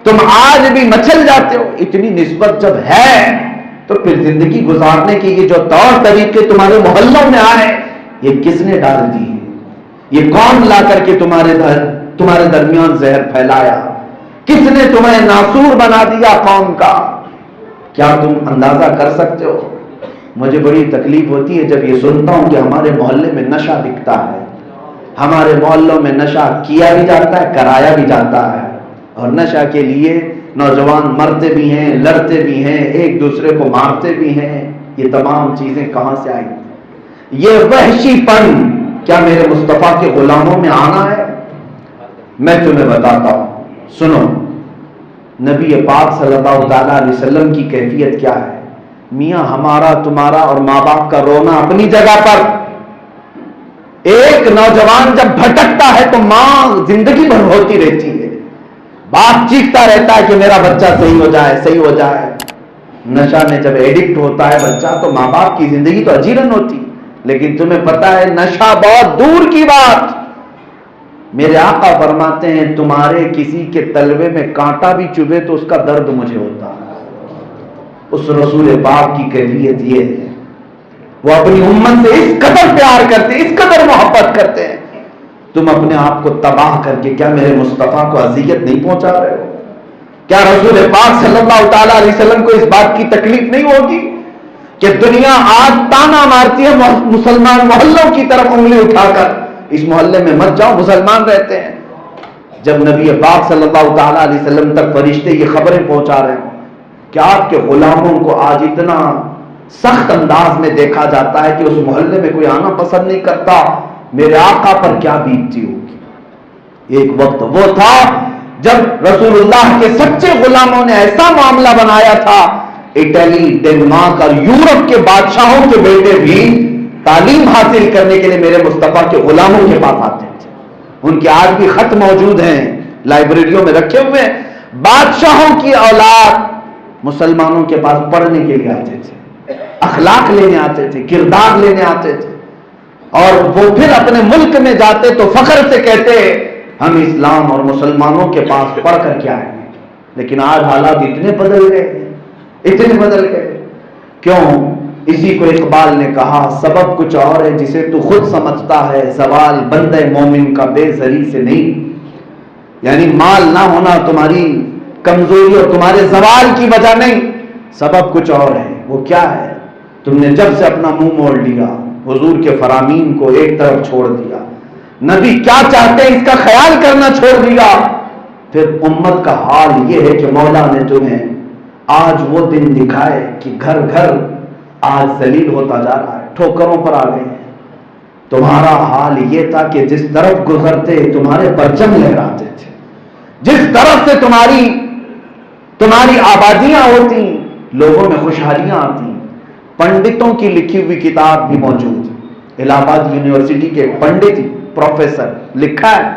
تم آج بھی مچل جاتے ہو. اتنی نسبت جب ہے تو پھر زندگی گزارنے کے یہ جو طور طریقے تمہارے محلوں میں آئے, یہ کس نے ڈال دی؟ یہ کون لا کر کے تمہارے درمیان زہر پھیلایا؟ کس نے تمہیں ناسور بنا دیا قوم کا؟ کیا تم اندازہ کر سکتے ہو؟ مجھے بڑی تکلیف ہوتی ہے جب یہ سنتا ہوں کہ ہمارے محلے میں نشہ بکتا ہے, ہمارے محلوں میں نشہ کیا بھی جاتا ہے, کرایا بھی جاتا ہے, اور نشہ کے لیے نوجوان مرتے بھی ہیں, لڑتے بھی ہیں, ایک دوسرے کو مارتے بھی ہیں. یہ تمام چیزیں کہاں سے آئی؟ یہ وحشی پن کیا میرے مصطفیٰ کے غلاموں میں آنا ہے؟ میں تمہیں بتاتا ہوں، سنو نبی پاک صلی اللہ تعالیٰ علیہ وسلم کی کیفیت کیا ہے۔ میاں ہمارا تمہارا اور ماں باپ کا رونا اپنی جگہ پر، ایک نوجوان جب بھٹکتا ہے تو ماں زندگی بھر ہوتی رہتی ہے، باپ چیختا رہتا ہے کہ میرا بچہ صحیح ہو جائے صحیح ہو جائے۔ نشہ میں جب ایڈکٹ ہوتا ہے بچہ تو ماں باپ کی زندگی تو اجیرن ہوتی، لیکن تمہیں پتا ہے نشہ بہت دور کی بات، میرے آقا فرماتے ہیں تمہارے کسی کے تلوے میں کانٹا بھی چبھے تو اس کا درد مجھے ہوتا ہے۔ اس رسول پاک کی کیفیت یہ ہے، وہ اپنی امت سے اس قدر پیار کرتے ہیں، اس قدر محبت کرتے ہیں، تم اپنے آپ کو تباہ کر کے کیا میرے مصطفیٰ کو اذیت نہیں پہنچا رہے ہو؟ کیا رسول پاک صلی اللہ تعالیٰ علیہ وسلم کو اس بات کی تکلیف نہیں ہوگی کہ دنیا آج تانا مارتی ہے مسلمان محلوں کی طرف انگلی اٹھا کر، اس محلے میں مت جاؤ مسلمان رہتے ہیں؟ جب نبی پاک صلی اللہ تعالیٰ علیہ وسلم تک فرشتے یہ خبریں پہنچا رہے ہیں کہ آپ کے غلاموں کو آج اتنا سخت انداز میں دیکھا جاتا ہے کہ اس محلے میں کوئی آنا پسند نہیں کرتا، میرے آقا پر کیا بیتتی ہوگی؟ ایک وقت وہ تھا جب رسول اللہ کے سچے غلاموں نے ایسا معاملہ بنایا تھا، اٹلی، ڈنمارک اور یورپ کے بادشاہوں کے بیٹے بھی تعلیم حاصل کرنے کے لیے میرے مصطفیٰ کے غلاموں کے پاس آتے تھے۔ ان کے آج بھی خط موجود ہیں، لائبریریوں میں رکھے ہوئے ہیں۔ بادشاہوں کی اولاد مسلمانوں کے پاس پڑھنے کے لیے آتے تھے، اخلاق لینے آتے تھے، کردار لینے آتے تھے، اور وہ پھر اپنے ملک میں جاتے تو فخر سے کہتے ہم اسلام اور مسلمانوں کے پاس پڑھ کر کے آئے ہیں۔ لیکن آج حالات اتنے بدل گئے، اتنے بدل گئے، کیوں؟ اسی کو اقبال نے کہا سبب کچھ اور ہے جسے تو خود سمجھتا ہے، زوال بندے مومن کا بے زری سے نہیں۔ یعنی مال نہ ہونا تمہاری کمزوری اور تمہارے زوال کی وجہ نہیں، سبب کچھ اور ہے۔ وہ کیا ہے؟ تم نے جب سے اپنا منہ موڑ لیا، حضور کے فرامین کو ایک طرف چھوڑ دیا، نبی کیا چاہتے ہیں اس کا خیال کرنا چھوڑ دیا، پھر امت کا حال یہ ہے کہ مولا نے تمہیں آج وہ دن دکھائے کہ گھر گھر آج ذلیل ہوتا جا رہا ہے، ٹھوکروں پر آ گئے ہیں۔ تمہارا حال یہ تھا کہ جس طرف گزرتے تمہارے پرچم لہراتے تھے، جس طرف سے تمہاری آبادیاں ہوتی لوگوں میں خوشحالیاں آتی۔ پنڈتوں کی لکھی ہوئی کتاب بھی موجود، الہ آباد یونیورسٹی کے پنڈت پروفیسر لکھا ہے،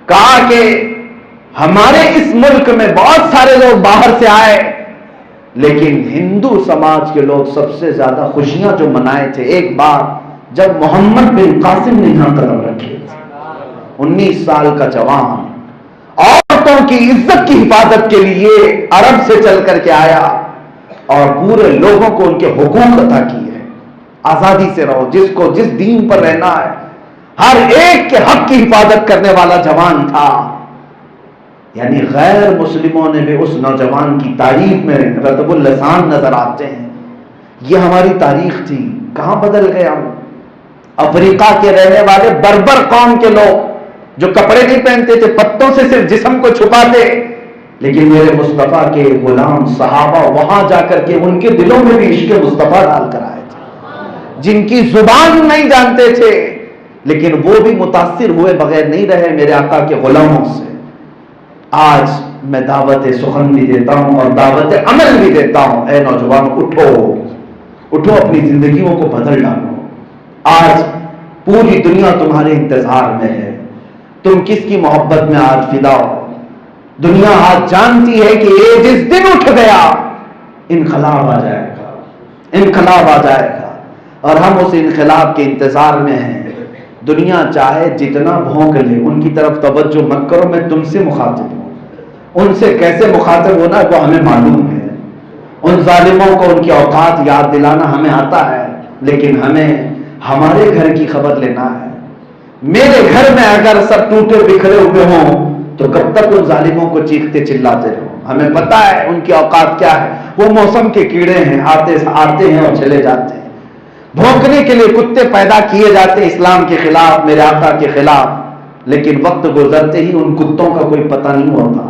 کہا کہ ہمارے اس ملک میں بہت سارے لوگ باہر سے آئے، لیکن ہندو سماج کے لوگ سب سے زیادہ خوشیاں جو منائے تھے ایک بار جب محمد بن قاسم نے یہاں قدم رکھے تھے۔ 19 سال کا جوان عورتوں کی عزت کی حفاظت کے لیے عرب سے چل کر کے آیا اور پورے لوگوں کو ان کے حقوق عطا کیے، آزادی سے رہو، جس کو جس دین پر رہنا ہے، ہر ایک کے حق کی حفاظت کرنے والا جوان تھا۔ یعنی غیر مسلموں نے بھی اس نوجوان کی تاریخ میں رطب اللسان نظر آتے ہیں۔ یہ ہماری تاریخ تھی، کہاں بدل گئے ہم؟ افریقہ کے رہنے والے بربر قوم کے لوگ جو کپڑے نہیں پہنتے تھے، پتوں سے صرف جسم کو چھپاتے، لیکن میرے مصطفیٰ کے غلام صحابہ وہاں جا کر کے ان کے دلوں میں بھی عشق مصطفیٰ ڈال کر آئے تھے، جن کی زبان نہیں جانتے تھے لیکن وہ بھی متاثر ہوئے بغیر نہیں رہے میرے آقا کے غلاموں سے۔ آج میں دعوت سخن بھی دیتا ہوں اور دعوت عمل بھی دیتا ہوں، اے نوجوان اٹھو، اپنی زندگیوں کو بدل ڈالو۔ آج پوری دنیا تمہارے انتظار میں ہے، تم کس کی محبت میں آج فدا ہو؟ دنیا آج جانتی ہے کہ یہ جس دن اٹھ گیا انقلاب آ جائے گا، اور ہم اس انقلاب کے انتظار میں ہیں۔ دنیا چاہے جتنا بھونک لے، ان کی طرف توجہ مت کرو، میں تم سے مخاطب ہوں۔ ان سے کیسے مخاطب ہونا وہ ہمیں معلوم ہے، ان ظالموں کو ان کی اوقات یاد دلانا ہمیں آتا ہے، لیکن ہمیں ہمارے گھر کی خبر لینا ہے۔ میرے گھر میں اگر سب ٹوٹے بکھرے ہوئے ہوں تو کب تک ان ظالموں کو چیختے چلاتے رہو؟ ہمیں پتا ہے ان کی اوقات کیا ہے، وہ موسم کے کیڑے ہیں، آتے ہیں اور چلے جاتے ہیں۔ بھونکنے کے لیے کتے پیدا کیے جاتے ہیں اسلام کے خلاف، میرے آقا کے خلاف، لیکن وقت گزرتے ہی ان کتوں کا کوئی پتہ نہیں ہوتا۔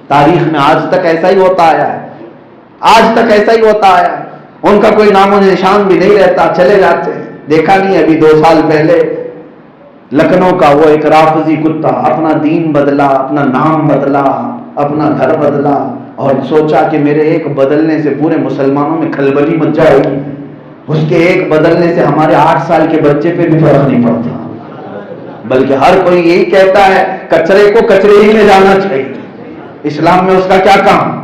تاریخ میں آج تک ایسا ہی ہوتا آیا ہے، ان کا کوئی نام و نشان بھی نہیں رہتا، چلے جاتے ہیں۔ دیکھا نہیں ابھی 2 سال پہلے لکھنؤ کا وہ ایک رافضی کتا اپنا دین بدلا، اپنا نام بدلا، اپنا گھر بدلا، اور سوچا کہ میرے ایک بدلنے سے پورے مسلمانوں میں کھلبلی مچ جائے گی۔ اس کے ایک بدلنے سے ہمارے 8 سال کے بچے پہ بھی فرق نہیں پڑتا، بلکہ ہر کوئی یہی کہتا ہے کچرے کو کچرے ہی میں جانا چاہیے۔ اسلام میں اس کا کیا کام؟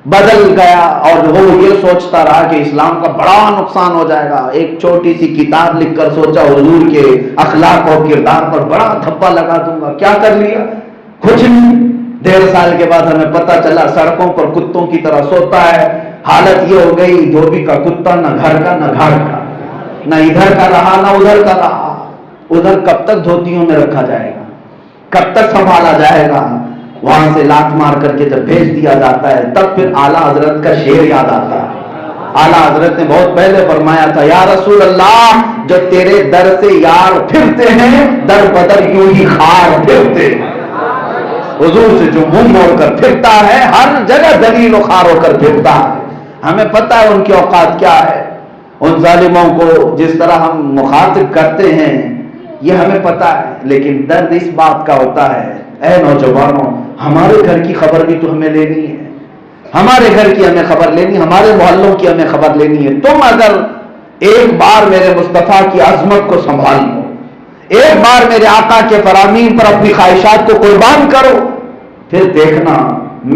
بدل گیا، اور وہ یہ سوچتا رہا کہ اسلام کا بڑا نقصان ہو جائے گا۔ ایک چھوٹی سی کتاب لکھ کر سوچا حضور کے اخلاق اور کردار پر بڑا دھبا لگا دوں گا، کیا کر لیا؟ کچھ نہیں۔ 1.5 سال کے بعد ہمیں پتہ چلا سڑکوں پر کتوں کی طرح سوتا ہے۔ حالت یہ ہو گئی دھوبی کا کتا، نہ گھر کا نہ گھاڑ کا، نہ ادھر کا رہا نہ ادھر کا رہا۔ ادھر کب تک دھوتیوں میں رکھا جائے گا؟ کب تک سنبھالا جائے گا؟ وہاں سے لات مار کر کے جب بھیج دیا جاتا ہے تب پھر اعلیٰ حضرت کا شعر یاد آتا ہے۔ اعلیٰ حضرت نے بہت پہلے فرمایا تھا، یا رسول اللہ جو تیرے در سے یار پھرتے ہیں در بدر یوں ہی خار پھرتے ہیں۔ حضور سے جو منہ موڑ کر پھرتا ہے ہر جگہ دلیل و خار ہو کر پھرتا ہے۔ ہمیں پتہ ہے ان کی اوقات کیا ہے۔ ان ظالموں کو جس طرح ہم مخاطب کرتے ہیں یہ ہمیں پتہ ہے، لیکن درد اس بات کا ہوتا ہے، اے نوجوانوں ہمارے گھر کی خبر بھی تو ہمیں لینی ہے، ہمارے گھر کی ہمیں خبر لینی، ہمارے محلوں کی ہمیں خبر لینی ہے۔ تم اگر ایک بار میرے مصطفیٰ کی عظمت کو سنبھال لو، ایک بار میرے آقا کے فرامین پر اپنی خواہشات کو قربان کرو، پھر دیکھنا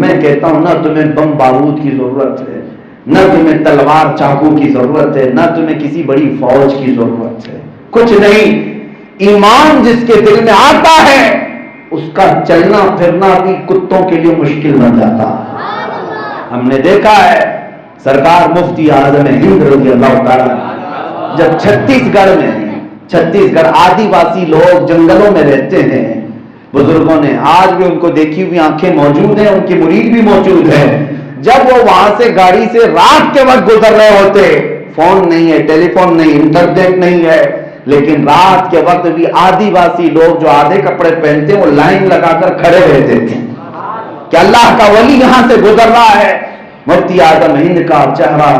میں کہتا ہوں نہ تمہیں بم بارود کی ضرورت ہے، نہ تمہیں تلوار چاقو کی ضرورت ہے، نہ تمہیں کسی بڑی فوج کی ضرورت ہے، کچھ نہیں۔ ایمان جس کے دل میں آتا ہے اس کا چلنا پھرنا بھی کتوں کے لیے مشکل بن جاتا ہے۔ ہم نے دیکھا ہے سرکار مفتی اعظم ہند رضی اللہ تعالیٰ جب چھتیس گڑھ آدی واسی لوگ جنگلوں میں رہتے ہیں، بزرگوں نے آج بھی ان کو دیکھی ہوئی آنکھیں موجود ہیں، ان کے مرید بھی موجود ہیں، جب وہ وہاں سے گاڑی سے رات کے وقت گزر رہے ہوتے، فون نہیں ہے، ٹیلی فون نہیں، انٹرنیٹ نہیں ہے، لیکن رات کے وقت بھی آدی واسی لوگ جو آدھے کپڑے پہنتے وہ لائن لگا کر کھڑے رہتے تھے کہ اللہ کا ولی یہاں سے گزر رہا ہے۔ مفتی اعظم ہند کا چہرہ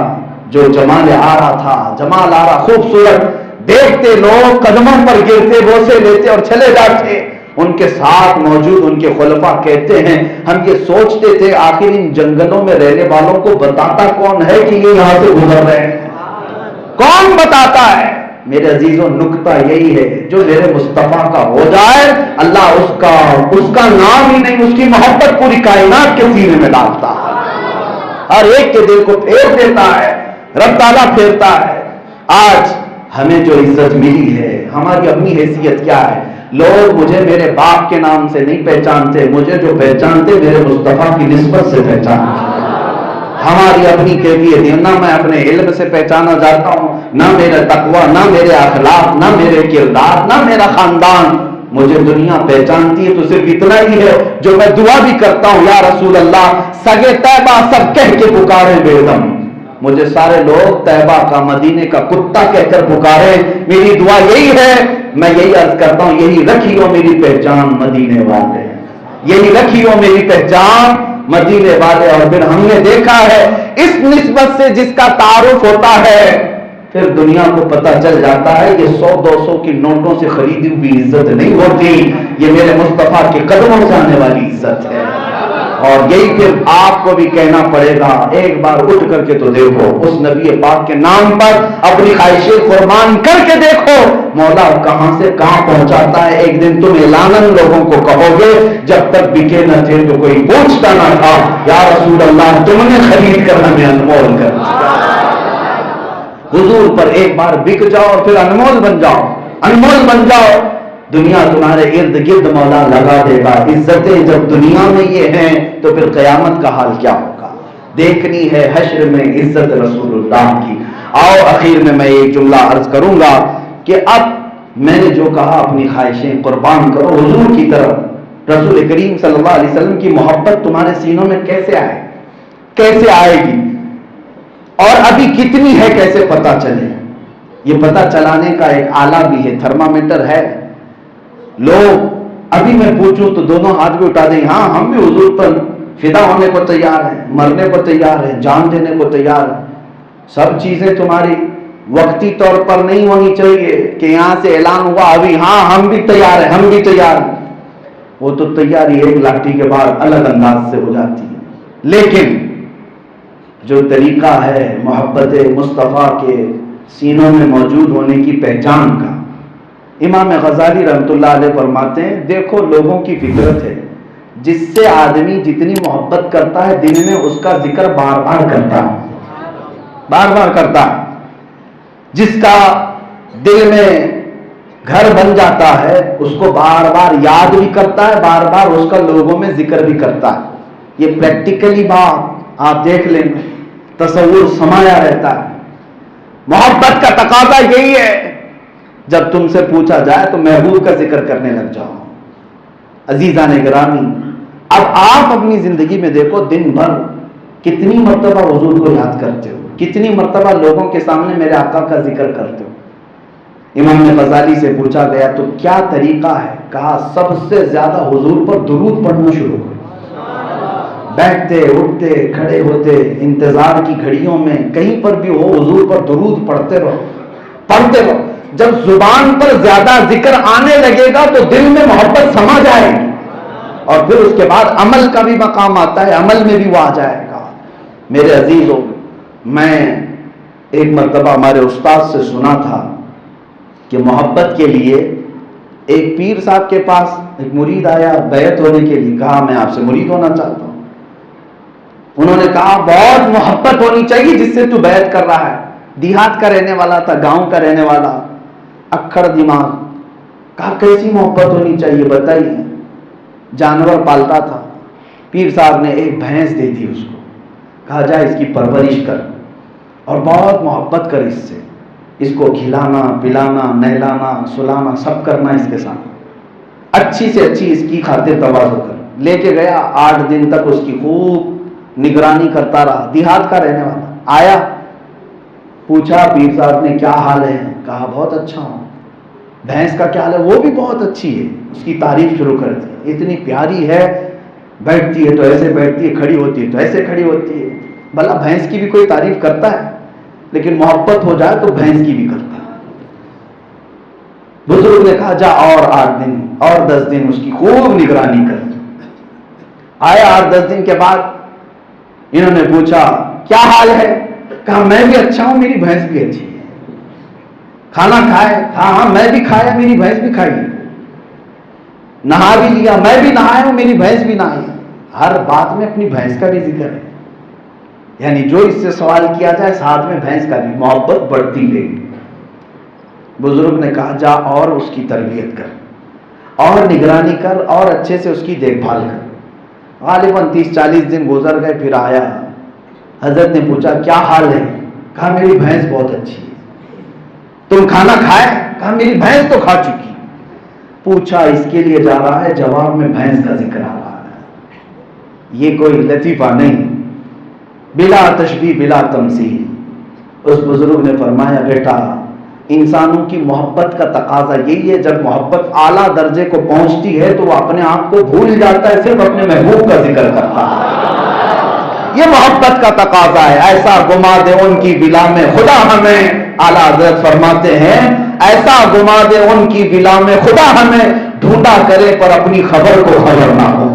جو جمال آ رہا تھا، خوبصورت، دیکھتے لوگ قدموں پر گرتے، بوسے لیتے اور چلے جاتے۔ ان کے ساتھ موجود ان کے خلفاء کہتے ہیں ہم یہ سوچتے تھے آخر ان جنگلوں میں رہنے والوں کو بتاتا کون ہے کہ یہ یہاں سے گزر رہے ہیں؟ کون بتاتا ہے؟ میرے عزیزوں نکتہ یہی ہے، جو میرے مصطفیٰ کا ہو جائے اللہ اس کا نام ہی نہیں اس کی محبت پوری کائنات کے سینے میں ڈالتا ہے، ہر ایک کے دل کو پھیر دیتا ہے، رب تعالیٰ پھیرتا ہے۔ آج ہمیں جو عزت ملی ہے، ہماری اپنی حیثیت کیا ہے؟ لوگ مجھے میرے باپ کے نام سے نہیں پہچانتے، مجھے جو پہچانتے میرے مصطفیٰ کی نسبت سے پہچانتے۔ ہماری اپنی کیفیت ہے، نہ میں اپنے علم سے پہچانا جاتا ہوں، نہ میرا تقویٰ، نہ میرے اخلاق، نہ میرے کردار، نہ میرا خاندان۔ مجھے دنیا پہچانتی ہے تو صرف اتنا ہی ہے جو میں دعا بھی کرتا ہوں، یا رسول اللہ سگے طیبہ سب کہہ کے پکارے بے دم، مجھے سارے لوگ طیبہ کا مدینے کا کتا کہہ کر پکارے، میری دعا یہی ہے، میں یہی عرض کرتا ہوں یہی رکھیو میری پہچان مدینے والے، یہی رکھیو میری پہچان مدینے والے۔ اور پھر ہم نے دیکھا ہے اس نسبت سے جس کا تعارف ہوتا ہے پھر دنیا کو پتہ چل جاتا ہے یہ 100-200 کی نوٹوں سے خریدی ہوئی عزت نہیں ہوتی، یہ میرے مصطفیٰ کے قدموں سے آنے والی عزت ہے۔ اور یہی پھر آپ کو بھی کہنا پڑے گا، ایک بار اٹھ کر کے تو دیکھو اس نبی پاک کے نام پر اپنی خواہشیں قربان کر کے دیکھو مولا کہاں سے کہاں پہنچاتا ہے۔ ایک دن تم اعلاناً لوگوں کو کہو گے جب تک بکے نہ تھے تو کوئی پوچھتا نہ تھا، یا رسول اللہ تم نے خرید کر ہمیں انمول کر دیا۔ حضور پر ایک بار بک جاؤ اور پھر انمول بن جاؤ، انمول بن جاؤ، دنیا تمہارے ارد گرد مولا لگا دے گا۔ عزتیں جب دنیا میں یہ ہیں تو پھر قیامت کا حال کیا ہوگا؟ دیکھنی ہے حشر میں عزت رسول اللہ کی۔ آؤ اخیر میں ایک جملہ عرض کروں گا کہ اب میں نے جو کہا اپنی خواہشیں قربان کرو حضور کی طرف، رسول کریم صلی اللہ علیہ وسلم کی محبت تمہارے سینوں میں کیسے آئے، کیسے آئے گی اور ابھی کتنی ہے کیسے پتہ چلے؟ یہ پتہ چلانے کا ایک آلہ بھی ہے، تھرمامیٹر ہے۔ لوگ ابھی میں پوچھوں تو دونوں ہاتھ بھی اٹھا دیں، ہاں ہم بھی حضور پر فدا ہونے کو تیار ہیں، مرنے کو تیار ہیں، جان دینے کو تیار ہیں۔ سب چیزیں تمہاری وقتی طور پر نہیں ہونی چاہیے کہ یہاں سے اعلان ہوا ابھی ہاں ہم بھی تیار ہیں، ہم بھی تیار ہیں. وہ تو تیاری ایک لاٹھی کے بعد الگ انداز سے ہو جاتی ہے. لیکن جو طریقہ ہے محبت مصطفیٰ کے سینوں میں موجود ہونے کی پہچان کا، امام غزالی رحمۃ اللہ علیہ فرماتے ہیں دیکھو لوگوں کی فطرت ہے، جس سے آدمی جتنی محبت کرتا ہے دن میں اس کا ذکر بار بار کرتا ہے، بار بار کرتا ہے. جس کا دل میں گھر بن جاتا ہے اس کو بار بار یاد بھی کرتا ہے، بار بار اس کا لوگوں میں ذکر بھی کرتا ہے. یہ پریکٹیکلی بات آپ دیکھ لیں، تصور سمایا رہتا ہے. محبت کا تقاضا یہی ہے جب تم سے پوچھا جائے تو محبوب کا ذکر کرنے لگ جاؤ. عزیزان گرامی، اب آپ اپنی زندگی میں دیکھو دن بھر کتنی مرتبہ حضور کو یاد کرتے ہو، کتنی مرتبہ لوگوں کے سامنے میرے آقا کا ذکر کرتے ہو. امام غزالی سے پوچھا گیا تو کیا طریقہ ہے؟ کہا سب سے زیادہ حضور پر درود پڑھنا شروع کرو. بیٹھتے اٹھتے کھڑے ہوتے انتظار کی گھڑیوں میں کہیں پر بھی ہو حضور پر درود پڑھتے رہو، پڑھتے رہو. جب زبان پر زیادہ ذکر آنے لگے گا تو دل میں محبت سما جائے گی، اور پھر اس کے بعد عمل کا بھی مقام آتا ہے، عمل میں بھی وہ آ جائے گا. میرے عزیزوں، میں ایک مرتبہ ہمارے استاد سے سنا تھا کہ محبت کے لیے ایک پیر صاحب کے پاس ایک مرید آیا بیعت ہونے کے لیے. کہا میں آپ سے مرید ہونا چاہتا ہوں. انہوں نے کہا بہت محبت ہونی چاہیے جس سے تو بیعت کر رہا ہے. دیہات کا رہنے والا تھا، گاؤں کا رہنے والا، اکھڑ دماغ. کہا کیسی محبت ہونی چاہیے بتائیے. جانور پالتا تھا. پیر صاحب نے ایک بھینس دے دی اس کو. کہا جا اس کی پرورش کر اور بہت محبت کر اس سے، اس کو کھلانا پلانا نہلانا سلانا سب کرنا اس کے ساتھ، اچھی سے اچھی اس کی خاطر تواضع کر. لے کے گیا، 8 دن تک اس کی خوب نگرانی کرتا رہا. دیہات کا رہنے والا آیا، پوچھا پیر صاحب نے کیا حال ہے؟ کہا بہت اچھا ہوں. بھینس کا کیا حال ہے؟ وہ بھی بہت اچھی ہے. اس کی تعریف شروع کر دی. اتنی پیاری ہے، بیٹھتی ہے تو ایسے بیٹھتی ہے، کھڑی ہوتی ہے تو ایسے کھڑی ہوتی ہے. بھلا بھینس کی بھی کوئی تعریف کرتا ہے؟ لیکن محبت ہو جائے تو بھینس کی بھی کرتا ہے. بزرگ نے کہا جا اور 8 دن اور 10 دن اس کی خوب نگرانی کر. آیا 8-10 دن کے بعد انہوں نے پوچھا کیا حال ہے؟ کہا میں بھی اچھا ہوں، میری بھینس بھی اچھی ہے. کھانا کھائے؟ ہاں میں بھی کھایا، میری بھینس بھی کھائی. نہا بھی لیا، میں بھی نہایا ہوں، میری بھینس بھی نہائی. ہر بات میں اپنی بھینس کا بھی ذکر ہے. یعنی جو اس سے سوال کیا جائے ساتھ میں بھینس کا بھی. محبت بڑھتی گئی. بزرگ نے کہا جا اور اس کی تربیت کر اور نگرانی کر اور اچھے سے اس کی دیکھ بھال کر. غالباً 30-40 دن گزر گئے. پھر آیا، حضرت نے پوچھا کیا حال ہے؟ کہا میری بھینس بہت اچھی ہے. تم کھانا کھائے؟ کہا میری بھینس تو کھا چکی. پوچھا اس کے لیے جا رہا ہے، جواب میں بھینس کا ذکر آ رہا ہے. یہ کوئی لطیفہ نہیں، بلا تشبیہ بلا تمثیل. اس بزرگ نے فرمایا بیٹا انسانوں کی محبت کا تقاضا یہی ہے، جب محبت اعلیٰ درجے کو پہنچتی ہے تو وہ اپنے آپ کو بھول جاتا ہے، صرف اپنے محبوب کا ذکر کرتا ہے. یہ محبت کا تقاضا ہے. ایسا گما دے ان کی بلا میں خدا ہمیں، اعلیٰ حضرت فرماتے ہیں ایسا گما دے ان کی بلا میں خدا ہمیں، ڈھونڈا کرے پر اپنی خبر کو خبر نہ ہو.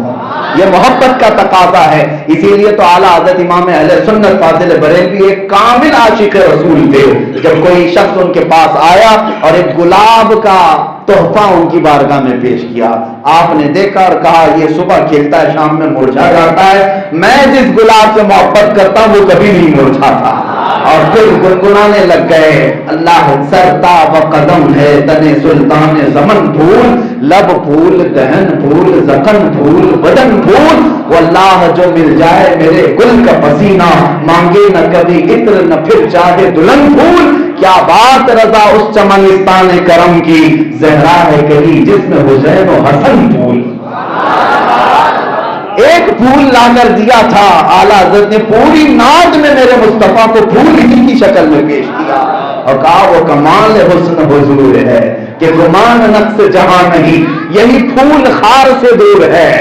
یہ محبت کا تقاضا ہے. اسی لیے تو اعلیٰ حضرت امام اہل سنت فاضل بریلوی ایک کامل عاشق رسول تھے. جب کوئی شخص ان کے پاس آیا اور ایک گلاب کا تحفہ ان کی بارگاہ میں پیش کیا، آپ نے دیکھا اور کہا یہ صبح کھلتا ہے شام میں مرجھا جاتا ہے، میں جس گلاب سے محبت کرتا ہوں وہ کبھی نہیں مرجھاتا. اور پھر گنگنانے لگ گئے اللہ سرتا و قدم ہے تنے سلطان زمن پھول، لب پھول دہن پھول زخم پھول بدن پھول، واللہ جو مل جائے میرے گل کا پسینہ، مانگے نہ کبھی عطر نہ پھر چاہے دلہن پھول. کیا بات رضا اس چمنستان کرم کی، زہرا ہے کہیں جس میں حسین و حسن پھول. ایک پھول لا کر دیا تھا اعلیٰ حضرت نے، پوری نعت میں میرے مصطفیٰ کو پھول ہی کی شکل میں پیش کیا اور کہا وہ کمال حسن حضور ہے کہ گمان نقص جہاں نہیں، یہی پھول خار سے دور ہے.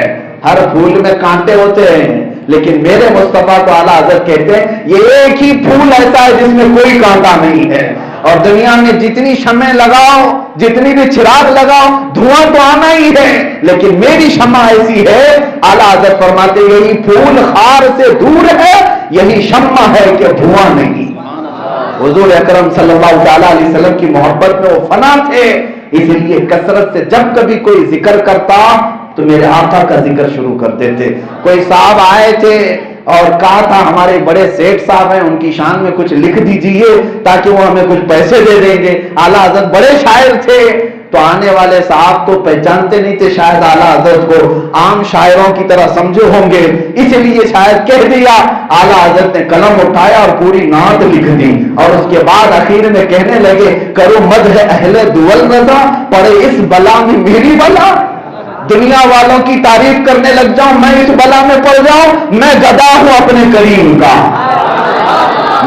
ہر پھول میں کانٹے ہوتے ہیں لیکن میرے مصطفیٰ کو اعلیٰ حضرت کہتے ہیں یہ ایک ہی پھول ایسا ہے جس میں کوئی کانٹا نہیں ہے، اور دنیا میں جتنی شمع لگاؤ، جتنی بھی چراغ لگاؤ، دھواں تو آنا ہی ہے، لیکن میری شمع ایسی ہے، اعلیٰ حضرت فرماتے یہی پھول خار سے دور ہے، یہی شمع ہے کہ دھواں نہیں۔ حضور اکرم صلی اللہ تعالیٰ علیہ وسلم کی محبت میں وہ فنا تھے، اس لیے کثرت سے جب کبھی کوئی ذکر کرتا تو میرے آقا کا ذکر شروع کرتے تھے۔ کوئی صاحب آئے تھے اور کہا تھا ہمارے بڑے سیٹ صاحب ہیں، ان کی شان میں کچھ لکھ دیجئے تاکہ وہ ہمیں کچھ پیسے دے دیں گے۔ اعلیٰ حضرت بڑے شاعر تھے، تو آنے والے صاحب تو پہچانتے نہیں تھے شاید اعلیٰ حضرت کو، عام شاعروں کی طرح سمجھے ہوں گے، اس لیے شاید کہہ دیا۔ اعلیٰ حضرت نے قلم اٹھایا اور پوری نعت لکھ دی، اور اس کے بعد اخیر میں کہنے لگے کرو مدح اہل دول رضا، پڑے اس بلا میں میری بلا، دنیا والوں کی تعریف کرنے لگ جاؤں میں اس بلا میں پڑ جاؤں، میں گدا ہوں اپنے کریم کا،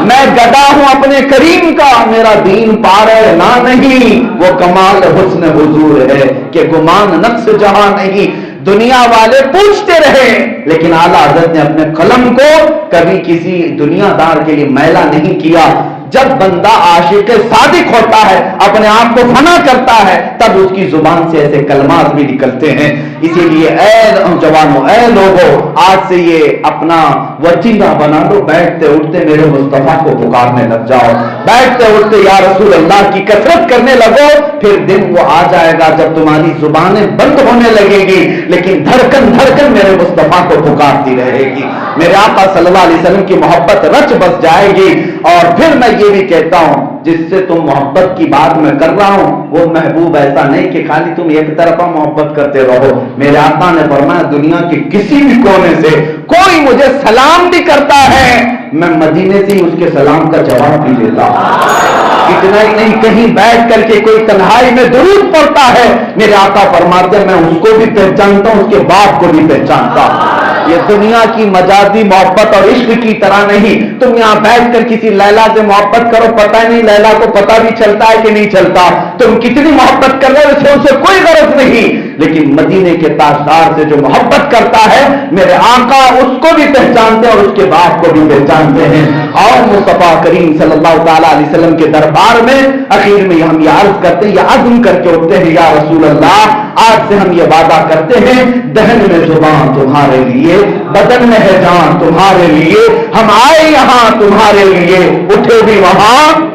میں گدا ہوں اپنے کریم کا، میرا دین پار ہے نہ نہیں، وہ کمال حسن حضور ہے کہ گمان نقص جہاں نہیں۔ دنیا والے پوچھتے رہے لیکن اعلیٰ حضرت نے اپنے قلم کو کبھی کسی دنیا دار کے لیے میلا نہیں کیا۔ جب بندہ عاشق صادق ہوتا ہے، اپنے آپ کو فنا کرتا ہے، تب اس کی زبان سے ایسے کلمات بھی نکلتے ہیں۔ اسی لیے اے جوانوں، اے لوگوں، آج سے یہ اپنا وسیلہ بنا لو، بیٹھتے اٹھتے میرے مصطفیٰ کو پکارنے لگ جاؤ، بیٹھتے اٹھتے یا رسول اللہ کی کثرت کرنے لگو، پھر دن وہ آ جائے گا جب تمہاری زبانیں بند ہونے لگے گی لیکن دھڑکن دھڑکن میرے مصطفیٰ کو پکارتی رہے گی، میرے آقا صلی اللہ علیہ وسلم کی محبت رچ بس جائے گی۔ اور پھر میں یہ بھی کہتا ہوں جس سے تم محبت کی بات میں کر رہا ہوں وہ محبوب ایسا نہیں کہ خالی تم ایک طرفہ محبت کرتے رہو۔ میرے آقا نے فرمایا دنیا کے کسی بھی کونے سے کوئی مجھے سلام بھی کرتا ہے، میں مدینے سے ہی اس کے سلام کا جواب بھی دیتا ہوں۔ اتنا ہی نہیں، کہیں بیٹھ کر کے کوئی تنہائی میں درود پڑتا ہے، میرے آقا فرماتے ہیں میں اس کو بھی پہچانتا ہوں، اس کے باپ کو بھی پہچانتا ہوں۔ یہ دنیا کی مجازی محبت اور عشق کی طرح نہیں، تم یہاں بیٹھ کر کسی لیلا سے محبت کرو، پتہ نہیں لیلا کو پتہ بھی چلتا ہے کہ نہیں چلتا، تم کتنی محبت کر رہے ہو اسے کوئی غرض نہیں، لیکن مدینے کے تاجدار سے جو محبت کرتا ہے میرے آقا اس کو بھی پہچانتے ہیں اور اس کے باپ کو بھی پہچانتے ہیں۔ اور مصطفیٰ کریم صلی اللہ تعالیٰ علیہ وسلم کے دربار میں اخیر میں ہم یہ عرض کرتے ہیں، یہ عزم کر کے اٹھتے ہیں یا رسول اللہ آج سے ہم یہ وعدہ کرتے ہیں دہن میں زبان تمہارے لیے، بدن میں ہے جان تمہارے لیے، ہم آئے یہاں تمہارے لیے، اٹھے بھی وہاں